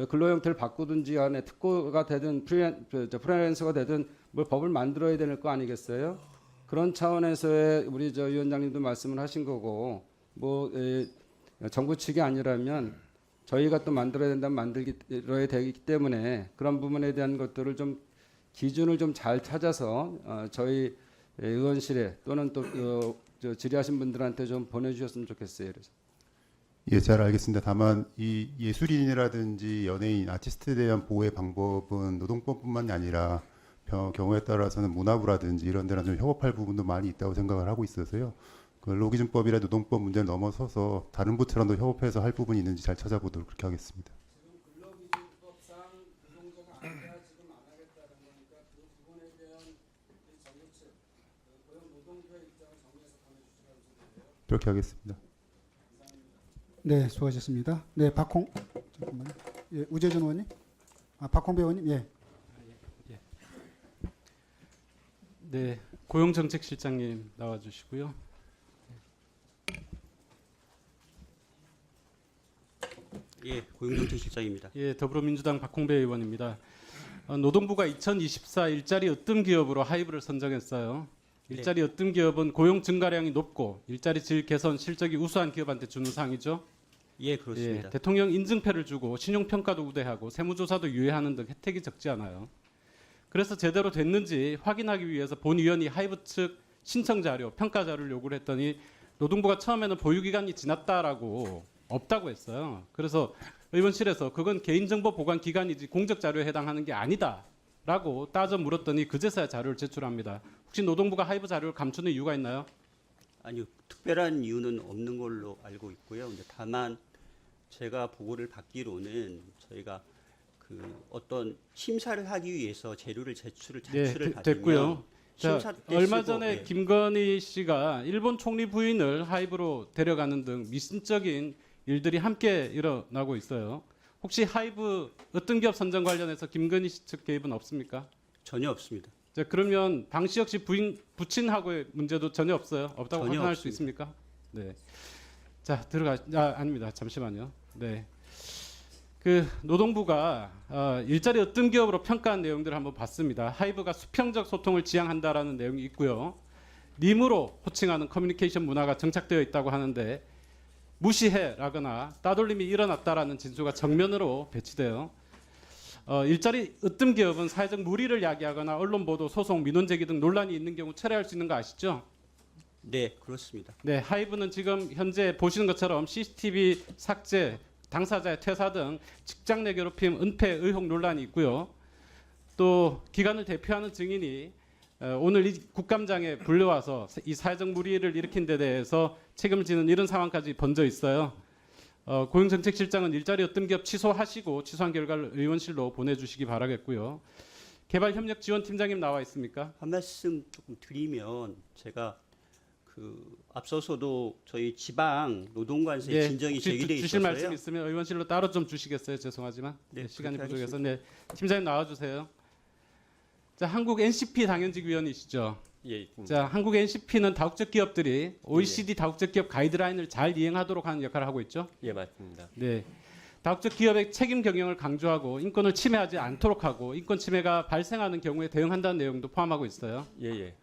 근로 형태를 바꾸든지 간에 특고가 되든 프리랜서가 되든 뭘 법을 만들어야 될 거 아니겠어요? 그런 차원에서의 우리 위원장님도 말씀을 하신 거고 뭐 정부 측이 아니라면 저희가 또 만들어야 된다면 만들어야 되기 때문에 그런 부분에 대한 것들을 좀 기준을 좀 잘 찾아서 저희 의원실에 또는 또 질의하신 분들한테 좀 보내주셨으면 좋겠어요. 그래서. 예, 잘 알겠습니다. 다만 이 예술인이라든지 연예인, 아티스트에 대한 보호의 방법은 노동법뿐만이 아니라 경우에 따라서는 문화부라든지 이런 데랑 좀 협업할 부분도 많이 있다고 생각을 하고 있어서요. 근로기준법이나 노동법 문제를 넘어서서 다른 부처랑도 협업해서 할 부분이 있는지 잘 찾아보도록 그렇게 하겠습니다. 그렇게 하겠습니다. 네, 수고하셨습니다. 네, 잠깐만요. 예, 우재준 의원님, 박홍배 의원님, 예. 네, 고용정책실장님 나와주시고요. 예, 고용정책실장입니다. 예, 더불어민주당 박홍배 의원입니다. 노동부가 2024 일자리 으뜸 기업으로 하이브를 선정했어요. 일자리 으뜸 기업은 고용 증가량이 높고 일자리 질 개선 실적이 우수한 기업한테 주는 상이죠. 예, 그렇습니다. 예, 대통령 인증패를 주고 신용평가도 우대하고 세무조사도 유예하는 등 혜택이 적지 않아요. 그래서 제대로 됐는지 확인하기 위해서 본위원이 하이브 측 신청 자료, 평가 자료를 요구를 했더니 노동부가 처음에는 보유기간이 지났다라고 없다고 했어요. 그래서 의원실에서 그건 개인정보 보관 기간이지 공적 자료에 해당하는 게 아니다라고 따져 물었더니 그제서야 자료를 제출합니다. 혹시 노동부가 하이브 자료를 감추는 이유가 있나요? 아니요, 특별한 이유는 없는 걸로 알고 있고요. 근데 다만 제가 보고를 받기로는 저희가 그 어떤 심사를 하기 위해서 자료를 제출을 받으면 됐고요. 자, 심사 때 얼마 쓰고, 전에 예. 김건희 씨가 일본 총리 부인을 하이브로 데려가는 등 미심적인 일들이 함께 일어나고 있어요. 혹시 하이브 으뜸기업 선정 관련해서 김건희 씨 측 개입은 없습니까? 전혀 없습니다. 자, 그러면 방시혁 씨 부친하고의 문제도 전혀 없어요. 없다고 전혀 확인할 수 없습니다. 있습니까? 네. 자, 아닙니다. 잠시만요. 네. 그 노동부가 일자리 으뜸 기업으로 평가한 내용들을 한번 봤습니다. 하이브가 수평적 소통을 지향한다라는 내용이 있고요. 님으로 호칭하는 커뮤니케이션 문화가 정착되어 있다고 하는데 무시해라거나 따돌림이 일어났다라는 진술가 정면으로 배치돼요. 일자리 으뜸 기업은 사회적 무리를 야기하거나 언론 보도, 소송, 민원 제기 등 논란이 있는 경우 철회할 수 있는 거 아시죠? 네, 그렇습니다. 네, 하이브는 지금 현재 보시는 것처럼 CCTV 삭제, 당사자의 퇴사 등 직장 내 괴롭힘, 은폐 의혹 논란이 있고요. 또 기관을 대표하는 증인이 오늘 이 국감장에 불려와서 이 사회적 무리를 일으킨 데 대해서 책임을 지는 이런 상황까지 번져 있어요. 고용정책실장은 일자리 으뜸 기업 취소하시고 취소한 결과를 의원실로 보내주시기 바라겠고요. 개발협력지원팀장님 나와 있습니까? 한 말씀 조금 드리면 제가 그 앞서서도 저희 지방 노동관세 예, 진정이 혹시 제기돼 주실 말씀 있어서요. 있으면 의원실로 따로 좀 주시겠어요? 죄송하지만 네, 시간이 그렇게 부족해서. 네, 팀장님 나와주세요. 자, 한국 NCP 당연직 위원이시죠? 예, 있습니다. 자, 한국 NCP는 다국적 기업들이 OECD 다국적 기업 가이드라인을 잘 이행하도록 하는 역할을 하고 있죠. 예, 맞습니다. 네. 다국적 기업의 책임 경영을 강조하고 인권을 침해하지 않도록 하고 인권 침해가 발생하는 경우에 대응한다는 내용도 포함하고 있어요. 예, 예.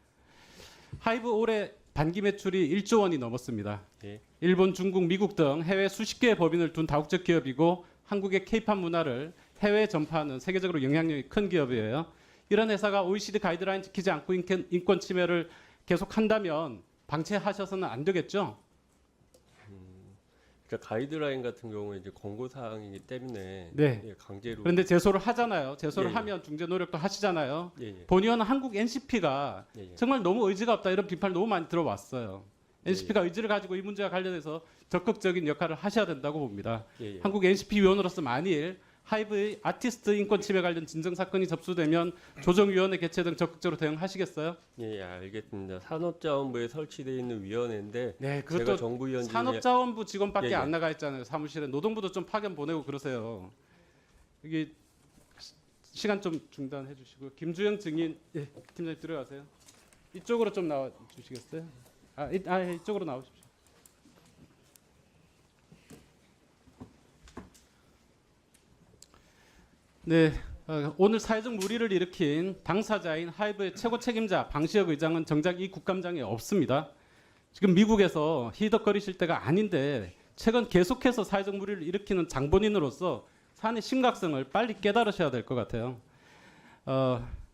하이브 올해 반기 매출이 1조 원이 넘었습니다. 예. 일본, 중국, 미국 등 해외 수십 개의 법인을 둔 다국적 기업이고 한국의 K-팝 문화를 해외에 전파하는 세계적으로 영향력이 큰 기업이에요. 이런 회사가 OECD 가이드라인 지키지 않고 인권 침해를 계속한다면 방치하셔서는 안 되겠죠? 그러니까 가이드라인 같은 경우에 이제 권고 사항이기 때문에 네. 예, 강제로 그런데 제소를 하잖아요. 제소를 예, 예. 하면 중재 노력도 하시잖아요. 예, 예. 본의원은 한국 NCP가 예, 예. 정말 너무 의지가 없다 이런 비판을 너무 많이 들어왔어요. NCP가 의지를 가지고 이 문제와 관련해서 적극적인 역할을 하셔야 된다고 봅니다. 예, 예. 한국 NCP 위원으로서 만일 하이브의 아티스트 인권 침해 관련 진정 사건이 접수되면 조정위원회 개최 등 적극적으로 대응하시겠어요? 예, 예, 알겠습니다. 산업자원부에 설치되어 있는 위원회인데 네, 제가 그것도 정부위원 중에 산업자원부 직원밖에 예, 예. 안 나가 있잖아요. 사무실에 노동부도 좀 파견 보내고 그러세요. 이게 시간 좀 중단해 주시고 김주영 증인 팀장님 들어가세요. 이쪽으로 좀 나와 주시겠어요? 이쪽으로 나오십시오. 네, 오늘 사회적 무리를 일으킨 당사자인 하이브의 최고 책임자 방시혁 의장은 정작 이 국감장에 없습니다. 지금 미국에서 히덕거리실 때가 아닌데 최근 계속해서 사회적 무리를 일으키는 장본인으로서 사안의 심각성을 빨리 깨달으셔야 될 것 같아요.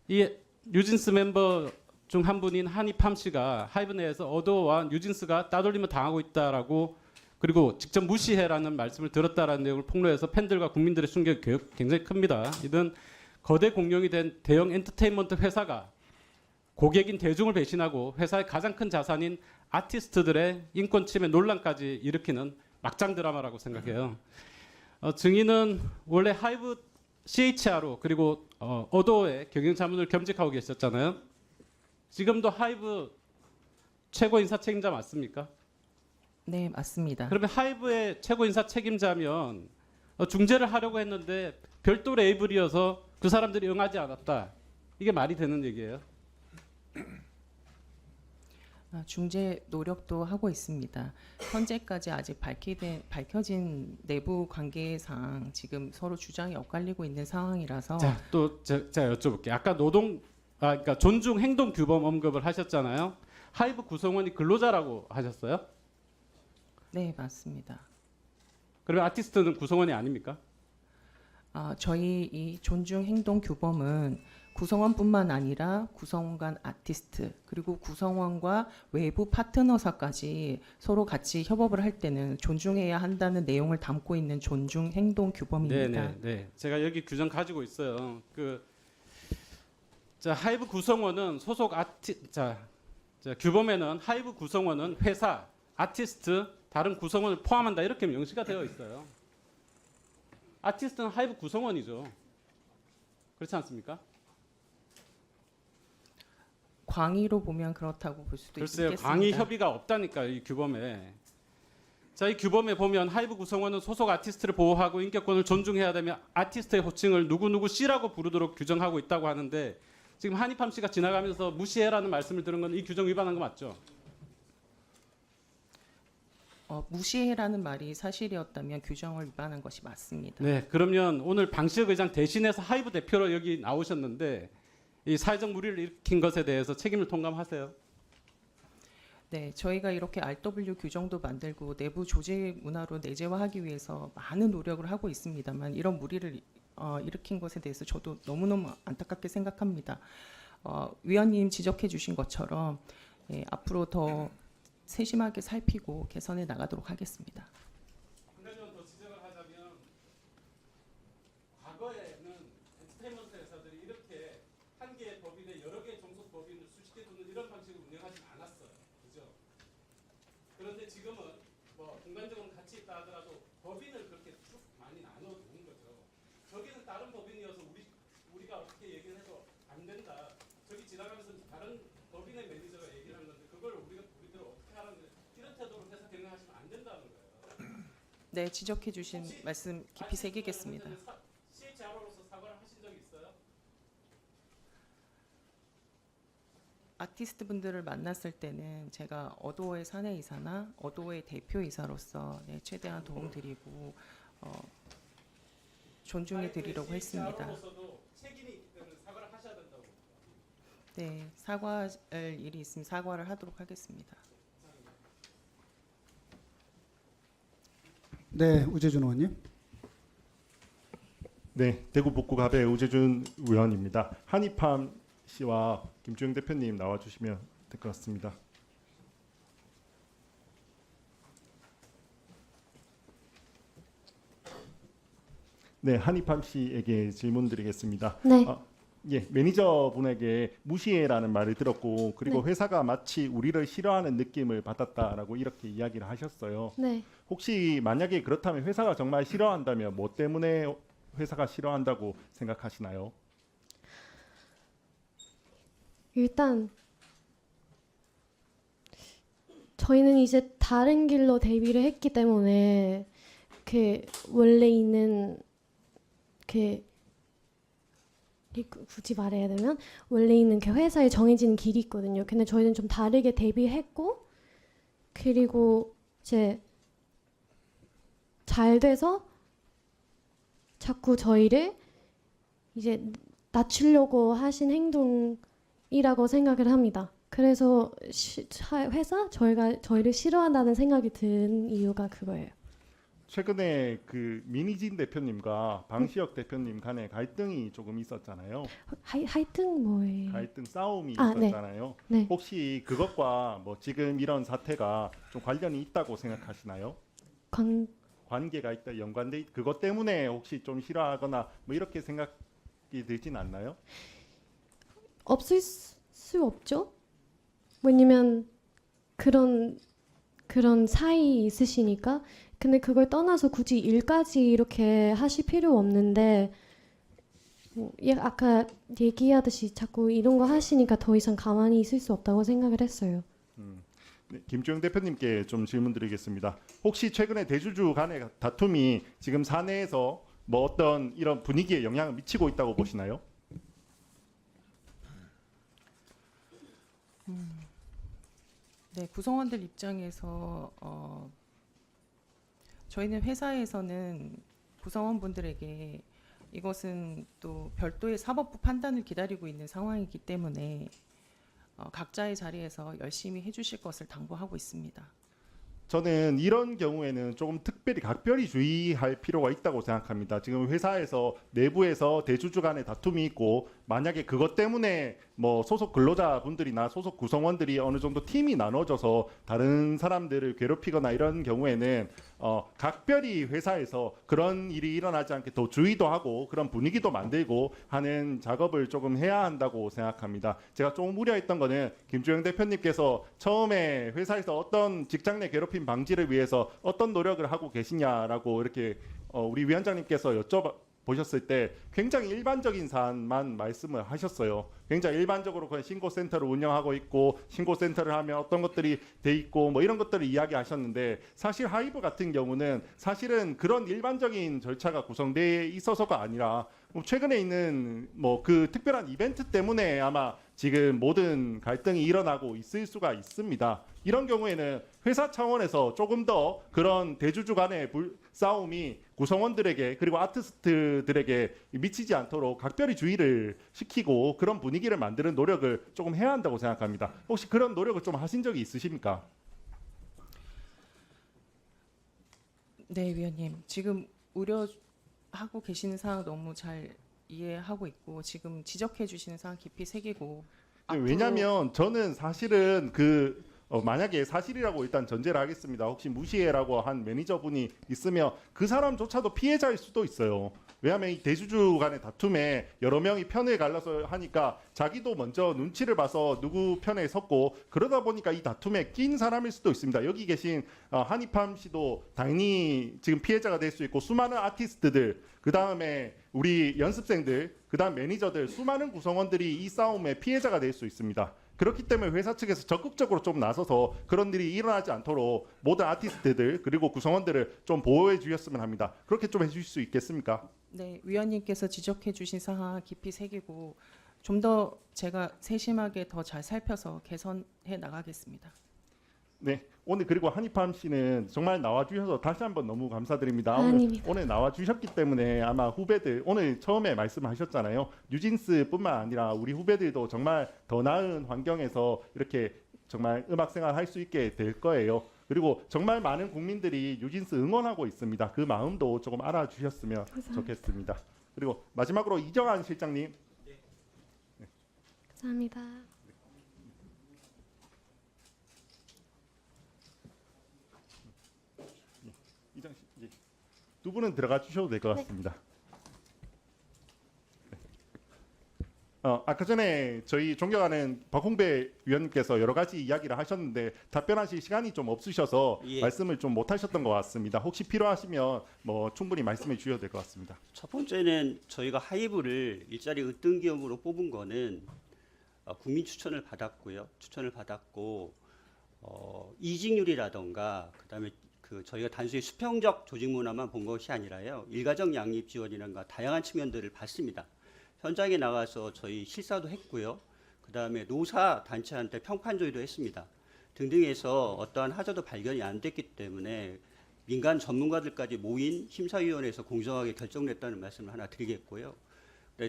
이 뉴진스 멤버 중 한 분인 한이팜 씨가 하이브 내에서 어도어와 뉴진스가 따돌림을 당하고 있다라고 그리고 직접 무시해라는 말씀을 들었다라는 내용을 폭로해서 팬들과 국민들의 충격이 굉장히 큽니다. 이든 거대 공룡이 된 대형 엔터테인먼트 회사가 고객인 대중을 배신하고 회사의 가장 큰 자산인 아티스트들의 인권 침해 논란까지 일으키는 막장 드라마라고 생각해요. 증인은 원래 하이브 CHRO 그리고 어도어의 경영 자문을 겸직하고 계셨잖아요. 지금도 하이브 최고 인사 책임자 맞습니까? 네, 맞습니다. 그러면 하이브의 최고 인사 책임자면 중재를 하려고 했는데 별도 레이블이어서 그 사람들이 응하지 않았다. 이게 말이 되는 얘기예요? 중재 노력도 하고 있습니다. 현재까지 아직 밝혀진 내부 관계상 지금 서로 주장이 엇갈리고 있는 상황이라서 자, 또 제가 여쭤볼게요. 아까 그러니까 존중 행동 규범 언급을 하셨잖아요. 하이브 구성원이 근로자라고 하셨어요? 네, 맞습니다. 그러면 아티스트는 구성원이 아닙니까? 저희 이 존중 행동 규범은 구성원뿐만 아니라 구성원 간 아티스트 그리고 구성원과 외부 파트너사까지 서로 같이 협업을 할 때는 존중해야 한다는 내용을 담고 있는 존중 행동 규범입니다. 네. 제가 여기 규정 가지고 있어요. 하이브 구성원은 규범에는 하이브 구성원은 회사, 아티스트, 다른 구성원을 포함한다 이렇게 명시가 되어 있어요. 아티스트는 하이브 구성원이죠. 그렇지 않습니까? 광의로 보면 그렇다고 볼 수도 글쎄요, 있겠습니다. 광의 협의가 없다니까 이 규범에. 이 규범에 보면 하이브 구성원은 소속 아티스트를 보호하고 인격권을 존중해야 되며 아티스트의 호칭을 누구누구 씨라고 부르도록 규정하고 있다고 하는데 지금 한입함 씨가 지나가면서 무시해라는 말씀을 들은 건 이 규정 위반한 거 맞죠? 무시해라는 말이 사실이었다면 규정을 위반한 것이 맞습니다. 네, 그러면 오늘 방시혁 의장 대신해서 하이브 대표로 여기 나오셨는데 이 사회적 무리를 일으킨 것에 대해서 책임을 통감하세요? 네, 저희가 이렇게 RW 규정도 만들고 내부 조직 문화로 내재화하기 위해서 많은 노력을 하고 있습니다만 이런 무리를 일으킨 것에 대해서 저도 너무너무 안타깝게 생각합니다. 위원님 지적해 주신 것처럼 앞으로 더 세심하게 살피고 개선해 나가도록 하겠습니다. 한 가지만 더 지적을 하자면 과거에는 엔터테인먼트 회사들이 이렇게 한 개의 법인에 여러 개의 종속 법인을 수십 개 두는 이런 방식으로 운영하지 않았어요. 그죠? 그런데 지금은 공간적으로 같이 있다 하더라도 법인을 그렇게 쭉 많이 나눠 두는 거죠. 저기는 다른 법인이어서 우리가 어떻게 얘기를 해도 안 된다. 저기 지나가면서 다른 법인의 매니저가 얘기를 하는 건데 그걸 우리들 어떻게 하는데 이런 태도로 회사 경영하시면 안 된다는 거예요. 네, 지적해 주신 말씀 깊이 새기겠습니다. CHR로서 사과를 하신 적이 있어요? 아티스트 분들을 만났을 때는 제가 어도어의 사내이사나 어도어의 대표이사로서 최대한 도움드리고 존중해 드리려고 했습니다. CHR로서도 책임이 있기 때문에 사과를 하셔야 된다고. 네, 사과할 일이 있으면 사과를 하도록 하겠습니다. 네, 우재준 의원님. 네, 대구 북구갑의 우재준 의원입니다. 한입함 씨와 김주영 대표님 나와주시면 될 것 같습니다. 네, 한입함 씨에게 질문드리겠습니다. 네. 예, 매니저분에게 무시해라는 말을 들었고 그리고 네. 회사가 마치 우리를 싫어하는 느낌을 받았다라고 이렇게 이야기를 하셨어요. 네. 혹시 만약에 그렇다면 회사가 정말 싫어한다면 뭐 때문에 회사가 싫어한다고 생각하시나요? 일단 저희는 이제 다른 길로 데뷔를 했기 때문에 원래 있는 굳이 말해야 되면 원래 있는 회사에 정해진 길이 있거든요. 근데 저희는 좀 다르게 데뷔했고 그리고 이제 잘 돼서 자꾸 저희를 이제 낮추려고 하신 행동이라고 생각을 합니다. 그래서 회사 저희를 싫어한다는 생각이 든 이유가 그거예요. 최근에 그 민희진 대표님과 방시혁 대표님 간에 갈등이 조금 있었잖아요. 하여튼 뭐예요? 갈등 싸움이 네. 있었잖아요. 네. 혹시 그것과 뭐 지금 이런 사태가 좀 관련이 있다고 생각하시나요? 관계가 있다, 연관돼 그것 때문에 혹시 좀 싫어하거나 뭐 이렇게 생각이 들진 않나요? 없을 수 없죠. 왜냐면 그런 사이 있으시니까. 근데 그걸 떠나서 굳이 일까지 이렇게 하실 필요 없는데 아까 얘기하듯이 자꾸 이런 거 하시니까 더 이상 가만히 있을 수 없다고 생각을 했어요. 네, 김주영 대표님께 좀 질문드리겠습니다. 혹시 최근에 대주주 간의 다툼이 지금 사내에서 뭐 어떤 이런 분위기에 영향을 미치고 있다고 보시나요? 네, 구성원들 입장에서 저희는 회사에서는 구성원분들에게 이것은 또 별도의 사법부 판단을 기다리고 있는 상황이기 때문에 각자의 자리에서 열심히 해주실 것을 당부하고 있습니다. 저는 이런 경우에는 조금 특별히 각별히 주의할 필요가 있다고 생각합니다. 지금 회사에서 내부에서 대주주 간의 다툼이 있고 만약에 그것 때문에 뭐 소속 근로자분들이나 소속 구성원들이 어느 정도 팀이 나눠져서 다른 사람들을 괴롭히거나 이런 경우에는 각별히 회사에서 그런 일이 일어나지 않게 더 주의도 하고 그런 분위기도 만들고 하는 작업을 조금 해야 한다고 생각합니다. 제가 조금 우려했던 거는 김주영 대표님께서 처음에 회사에서 어떤 직장 내 괴롭힘 방지를 위해서 어떤 노력을 하고 계시냐라고 이렇게 우리 위원장님께서 여쭤보셨을 때 굉장히 일반적인 사안만 말씀을 하셨어요. 굉장히 일반적으로 그냥 신고센터를 운영하고 있고 신고센터를 하면 어떤 것들이 돼 있고 뭐 이런 것들을 이야기하셨는데 사실 하이브 같은 경우는 사실은 그런 일반적인 절차가 구성돼 있어서가 아니라 최근에 있는 뭐 그 특별한 이벤트 때문에 아마 지금 모든 갈등이 일어나고 있을 수가 있습니다. 이런 경우에는 회사 차원에서 조금 더 그런 대주주 간의 싸움이 구성원들에게 그리고 아티스트들에게 미치지 않도록 각별히 주의를 시키고 그런 분위기를 만드는 노력을 조금 해야 한다고 생각합니다. 혹시 그런 노력을 좀 하신 적이 있으십니까? 네, 위원님. 지금 우려하고 계시는 사항 너무 잘 이해하고 있고 지금 지적해 주시는 사항 깊이 새기고 왜냐하면 저는 사실은 만약에 사실이라고 일단 전제를 하겠습니다. 혹시 무시해라고 한 매니저분이 있으면 그 사람조차도 피해자일 수도 있어요. 왜냐하면 이 대주주 간의 다툼에 여러 명이 편을 갈라서 하니까 자기도 먼저 눈치를 봐서 누구 편에 섰고 그러다 보니까 이 다툼에 낀 사람일 수도 있습니다. 여기 계신 한입함 씨도 당연히 지금 피해자가 될 수 있고 수많은 아티스트들 그다음에 우리 연습생들 그다음 매니저들 수많은 구성원들이 이 싸움의 피해자가 될 수 있습니다. 그렇기 때문에 회사 측에서 적극적으로 좀 나서서 그런 일이 일어나지 않도록 모든 아티스트들 그리고 구성원들을 좀 보호해 주셨으면 합니다. 그렇게 좀 해주실 수 있겠습니까? 네, 위원님께서 지적해 주신 사항 깊이 새기고 좀 더 제가 세심하게 더 잘 살펴서 개선해 나가겠습니다. 네, 오늘 그리고 한입함 씨는 정말 나와주셔서 다시 한번 너무 감사드립니다. 아닙니다. 오늘 나와주셨기 때문에 아마 후배들 오늘 처음에 말씀하셨잖아요. 뉴진스뿐만 아니라 우리 후배들도 정말 더 나은 환경에서 이렇게 정말 음악 생활 할 수 있게 될 거예요. 그리고 정말 많은 국민들이 뉴진스 응원하고 있습니다. 그 마음도 조금 알아주셨으면 좋겠습니다. 그리고 마지막으로 이정환 실장님. 감사합니다. 두 분은 들어가 주셔도 될 것 같습니다. 아까 전에 저희 존경하는 박홍배 위원님께서 여러 가지 이야기를 하셨는데 답변하실 시간이 좀 없으셔서 말씀을 좀 못하셨던 것 같습니다. 혹시 필요하시면 뭐 충분히 말씀해 주셔도 될 것 같습니다. 첫 번째는 저희가 하이브를 일자리 으뜸기업으로 뽑은 거는 국민 추천을 받았고요. 추천을 받았고 이직률이라던가 그다음에 저희가 단순히 수평적 조직 문화만 본 것이 아니라요. 일가적 양립 지원이라든가 다양한 측면들을 봤습니다. 현장에 나가서 저희 실사도 했고요. 그다음에 노사 단체한테 평판 조의도 했습니다. 등등해서 어떠한 하자도 발견이 안 됐기 때문에 민간 전문가들까지 모인 심사위원회에서 공정하게 결정됐다는 말씀을 하나 드리겠고요.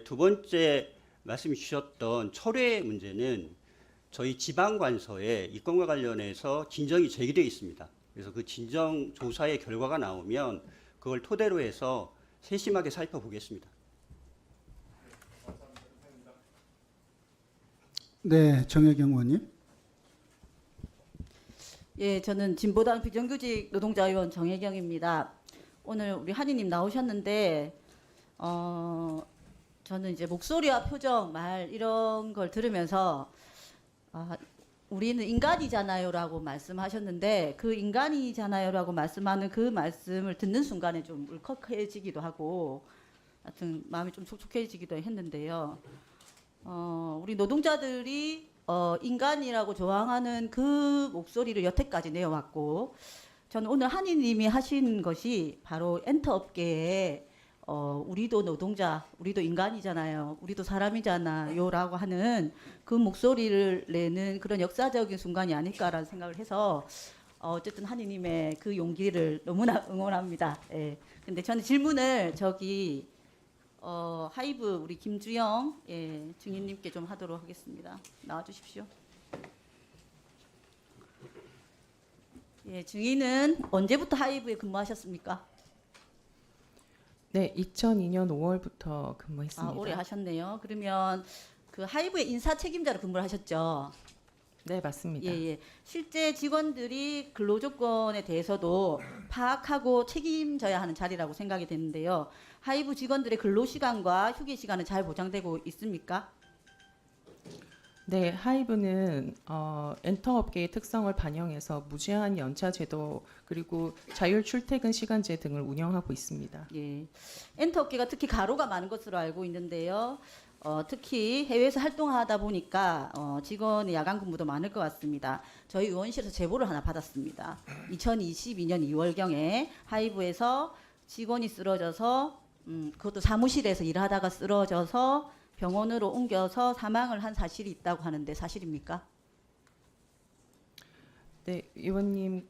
두 번째 말씀 주셨던 철회 문제는 저희 지방관서에 이 건과 관련해서 진정이 제기되어 있습니다. 그래서 그 진정 조사의 결과가 나오면 그걸 토대로 해서 세심하게 살펴보겠습니다. 네, 정혜경 의원님. 예, 저는 진보당 비정규직 노동자위원 정혜경입니다. 오늘 우리 한이님 나오셨는데 저는 이제 목소리와 표정, 말 이런 걸 들으면서 우리는 인간이잖아요라고 말씀하셨는데 그 인간이잖아요라고 말씀하는 그 말씀을 듣는 순간에 좀 울컥해지기도 하고 하여튼 마음이 좀 촉촉해지기도 했는데요. 우리 노동자들이 인간이라고 조항하는 그 목소리를 여태까지 내어왔고 저는 오늘 한이님이 하신 것이 바로 엔터업계에 우리도 노동자, 우리도 인간이잖아요. 우리도 사람이잖아요. 라고 하는 그 목소리를 내는 그런 역사적인 순간이 아닐까라는 생각을 해서 어쨌든 한이님의 그 용기를 너무나 응원합니다. 예. 근데 저는 질문을 저기 하이브 우리 김주영 증인님께 좀 하도록 하겠습니다. 나와주십시오. 예, 증인은 언제부터 하이브에 근무하셨습니까? 네, 2002년 5월부터 근무했습니다. 오래 하셨네요. 그러면 그 하이브의 인사 책임자로 근무를 하셨죠? 네, 맞습니다. 예. 실제 직원들이 근로 조건에 대해서도 파악하고 책임져야 하는 자리라고 생각이 되는데요. 하이브 직원들의 근로 시간과 휴게 시간은 잘 보장되고 있습니까? 네, 하이브는 엔터업계의 특성을 반영해서 무제한 연차 제도 그리고 자율 출퇴근 시간제 등을 운영하고 있습니다. 예. 엔터업계가 특히 가로가 많은 것으로 알고 있는데요. 특히 해외에서 활동하다 보니까 직원의 야간 근무도 많을 것 같습니다. 저희 의원실에서 제보를 하나 받았습니다. 2022년 2월경에 하이브에서 직원이 쓰러져서 그것도 사무실에서 일하다가 쓰러져서 병원으로 옮겨서 사망을 한 사실이 있다고 하는데 사실입니까? 네, 의원님,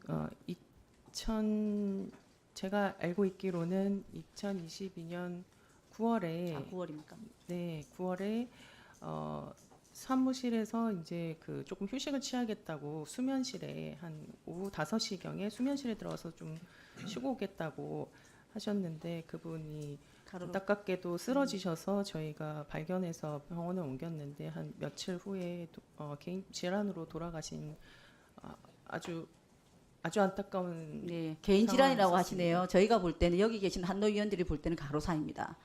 제가 알고 있기로는 2022년 9월에 9월입니까? 네, 9월에 사무실에서 이제 그 조금 휴식을 취하겠다고 수면실에 한 오후 5시경에 수면실에 들어가서 좀 쉬고 오겠다고 하셨는데 그분이 안타깝게도 쓰러지셔서 저희가 발견해서 병원에 옮겼는데 한 며칠 후에 개인 질환으로 돌아가신 아주 안타까운 네, 개인 질환이라고 상황이 하시네요. 저희가 볼 때는 여기 계신 한노 의원들이 볼 때는 가로사입니다.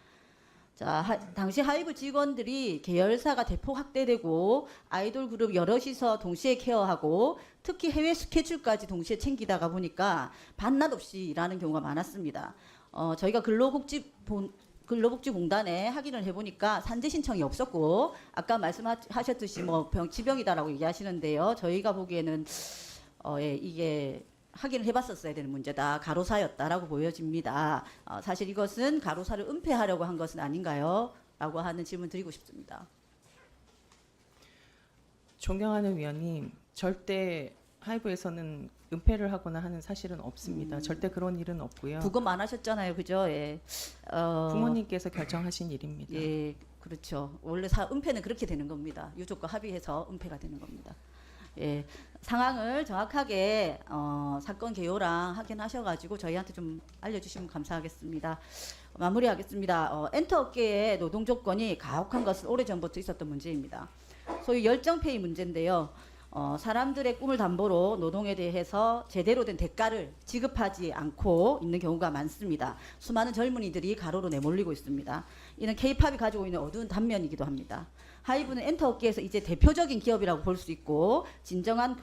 자, 당시 하이브 직원들이 계열사가 대폭 확대되고 아이돌 그룹 여럿이서 동시에 케어하고 특히 해외 스케줄까지 동시에 챙기다가 보니까 반낮 없이 일하는 경우가 많았습니다. 저희가 근로복지공단에 확인을 해보니까 산재 신청이 없었고 아까 말씀하셨듯이 뭐 지병이다라고 얘기하시는데요. 저희가 보기에는 이게 확인을 해봤었어야 되는 문제다. 가로사였다라고 보여집니다. 사실 이것은 가로사를 은폐하려고 한 것은 아닌가요? 라고 하는 질문 드리고 싶습니다. 존경하는 위원님, 절대 하이브에서는 은폐를 하거나 하는 사실은 없습니다. 절대 그런 일은 없고요. 부검 안 하셨잖아요, 그죠? 예. 부모님께서 결정하신 일입니다. 예, 그렇죠. 원래 은폐는 그렇게 되는 겁니다. 유족과 합의해서 은폐가 되는 겁니다. 예, 상황을 정확하게 사건 개요랑 확인하셔가지고 저희한테 좀 알려주시면 감사하겠습니다. 마무리하겠습니다. 엔터업계의 노동 조건이 가혹한 것은 오래전부터 있었던 문제입니다. 소위 열정페이 문제인데요. 사람들의 꿈을 담보로 노동에 대해서 제대로 된 대가를 지급하지 않고 있는 경우가 많습니다. 수많은 젊은이들이 가로로 내몰리고 있습니다. 이는 K-팝이 가지고 있는 어두운 단면이기도 합니다. 하이브는 엔터업계에서 이제 대표적인 기업이라고 볼 수 있고 진정한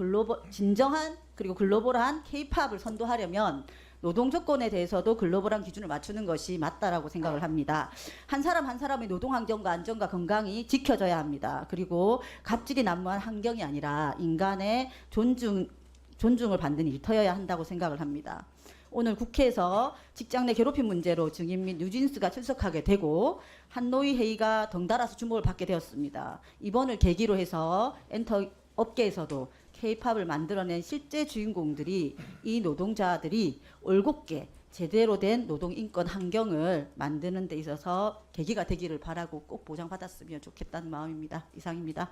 그리고 글로벌한 K-팝을 선도하려면 노동 조건에 대해서도 글로벌한 기준을 맞추는 것이 맞다라고 생각을 합니다. 한 사람 한 사람의 노동 환경과 안전과 건강이 지켜져야 합니다. 그리고 갑질이 난무한 환경이 아니라 인간의 존중을 받는 일터여야 한다고 생각을 합니다. 오늘 국회에서 직장 내 괴롭힘 문제로 증인 및 뉴진스가 출석하게 되고 한노위 회의가 덩달아서 주목을 받게 되었습니다. 이번을 계기로 해서 엔터 업계에서도 K-팝을 만들어낸 실제 주인공들이 이 노동자들이 올곧게 제대로 된 노동 인권 환경을 만드는 데 있어서 계기가 되기를 바라고 꼭 보장받았으면 좋겠다는 마음입니다. 이상입니다.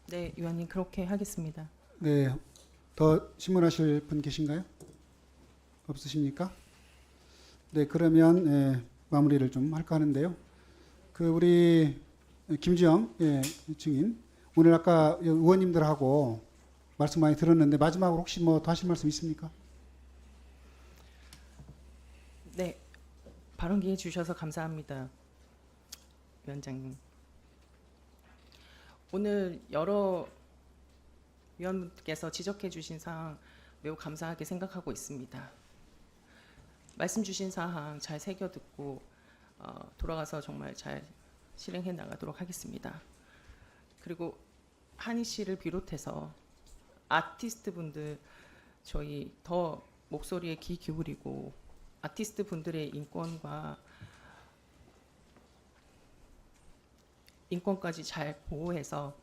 네, 위원님 그렇게 하겠습니다. 네, 더 질문하실 분 계신가요? 없으십니까? 네, 그러면 마무리를 좀 할까 하는데요. 우리 김주영 증인 오늘 아까 의원님들하고 말씀 많이 들었는데 마지막으로 혹시 뭐 더 하실 말씀 있습니까? 네, 발언 기회 주셔서 감사합니다, 위원장님. 오늘 여러 위원님께서 지적해 주신 사항 매우 감사하게 생각하고 있습니다. 말씀 주신 사항 잘 새겨 듣고 돌아가서 정말 잘 실행해 나가도록 하겠습니다. 그리고 한희 씨를 비롯해서 아티스트 분들 저희 더 목소리에 귀 기울이고 아티스트 분들의 인권까지 잘 보호해서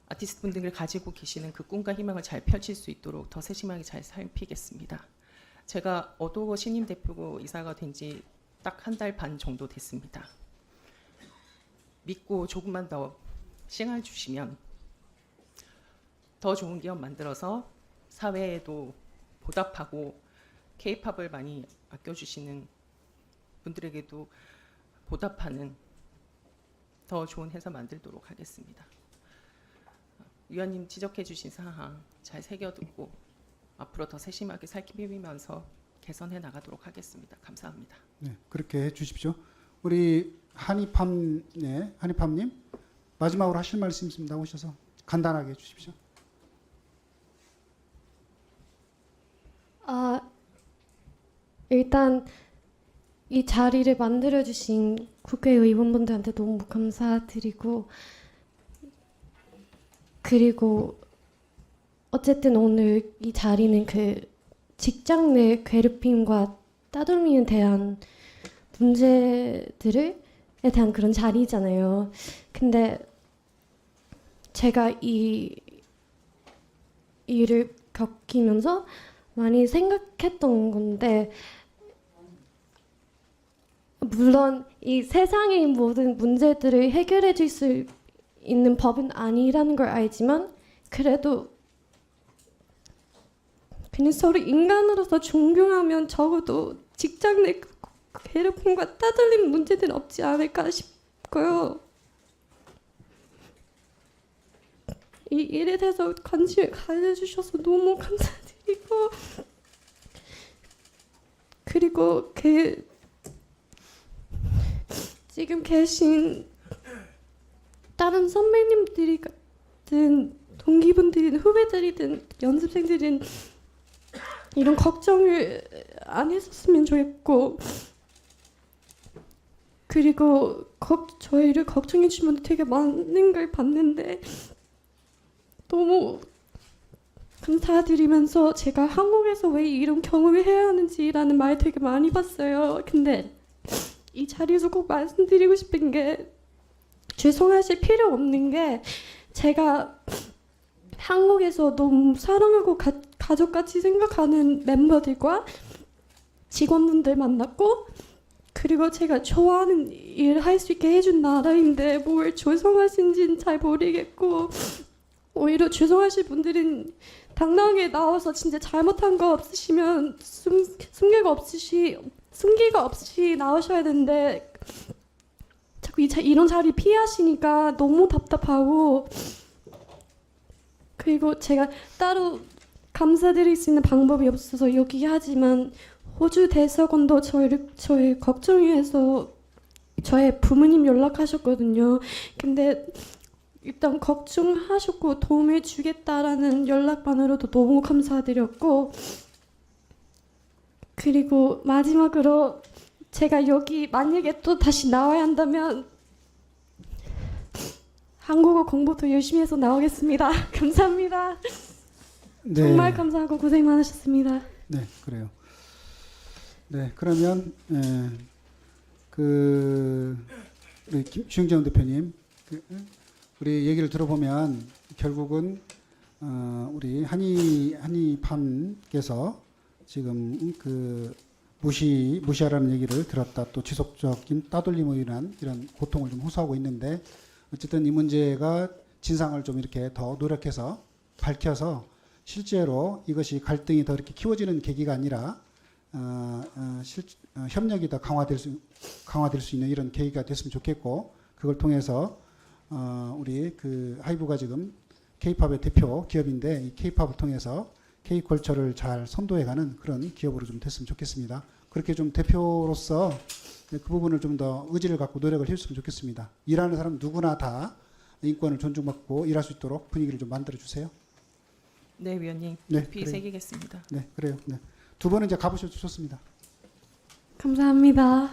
아티스트 분들이 가지고 계시는 그 꿈과 희망을 잘 펼칠 수 있도록 더 세심하게 잘 살피겠습니다. 제가 어도어 신임 대표 이사가 된 지 딱 한 달 반 정도 됐습니다. 믿고 조금만 더 시간을 주시면 더 좋은 기업 만들어서 사회에도 보답하고 K-팝을 많이 아껴주시는 분들에게도 보답하는 더 좋은 회사 만들도록 하겠습니다. 위원님 지적해주신 사항 잘 새겨듣고 앞으로 더 세심하게 살피면서 개선해 나가도록 하겠습니다. 감사합니다. 네, 그렇게 해 주십시오. 우리 한이팜님 마지막으로 하실 말씀 있으면 나오셔서 간단하게 해 주십시오. 일단 이 자리를 만들어주신 국회의원분들한테 너무 감사드리고, 그리고 어쨌든 오늘 이 자리는 그 직장 내 괴롭힘과 따돌림에 대한 문제들에 대한 그런 자리잖아요. 근데 제가 이 일을 겪으면서 많이 생각했던 건데, 물론 이 세상의 모든 문제들을 해결해 줄 수 있는 법은 아니라는 걸 알지만, 그래도 그냥 서로 인간으로서 존경하면 적어도 직장 내 괴롭힘과 따돌림 문제는 없지 않을까 싶고요. 이 일에 대해서 관심을 가져주셔서 너무 감사드리고, 그리고 지금 계신 다른 선배님들이든 동기분들이든 후배들이든 연습생들은 이런 걱정을 안 했었으면 좋겠고, 그리고 저희를 걱정해 주시면 되게 많은 걸 봤는데 너무 감사드리면서, 제가 한국에서 왜 이런 경험을 해야 하는지라는 말 되게 많이 봤어요. 근데 이 자리에서 꼭 말씀드리고 싶은 게, 죄송하실 필요 없는 게, 제가 한국에서 너무 사랑하고 가족같이 생각하는 멤버들과 직원분들 만났고, 그리고 제가 좋아하는 일을 할 수 있게 해준 나라인데 뭘 죄송하신지는 잘 모르겠고, 오히려 죄송하실 분들은 당당하게 나와서 진짜 잘못한 거 없으시면 숨기가 없이 나오셔야 되는데, 자꾸 이런 자리 피하시니까 너무 답답하고, 그리고 제가 따로 감사드릴 수 있는 방법이 없어서 여기 하지만, 호주 대사관도 저의 걱정해서 저의 부모님 연락하셨거든요. 근데 일단 걱정하셨고 도움을 주겠다라는 연락만으로도 너무 감사드렸고, 그리고 마지막으로 제가 여기 만약에 또 다시 나와야 한다면 한국어 공부도 열심히 해서 나오겠습니다. 감사합니다. 네. 정말 감사하고 고생 많으셨습니다. 네, 그래요. 네, 그러면 우리 주영정 대표님, 우리 얘기를 들어보면 결국은 우리 한이팜께서 지금 무시하라는 얘기를 들었다, 또 지속적인 따돌림으로 인한 이런 고통을 좀 호소하고 있는데, 어쨌든 이 문제가 진상을 좀 이렇게 더 노력해서 밝혀서 실제로 이것이 갈등이 더 이렇게 키워지는 계기가 아니라 협력이 더 강화될 수 있는 이런 계기가 됐으면 좋겠고, 그걸 통해서 우리 하이브가 지금 K-팝의 대표 기업인데, 이 K-팝을 통해서 K-컬처를 잘 선도해가는 그런 기업으로 좀 됐으면 좋겠습니다. 그렇게 좀 대표로서 그 부분을 좀 더 의지를 갖고 노력을 해줬으면 좋겠습니다. 일하는 사람 누구나 다 인권을 존중받고 일할 수 있도록 분위기를 좀 만들어 주세요. 네, 위원님. 네, 깊이 그래요. 새기겠습니다. 네, 그래요. 네. 두 번은 이제 가보셔도 좋습니다. 감사합니다.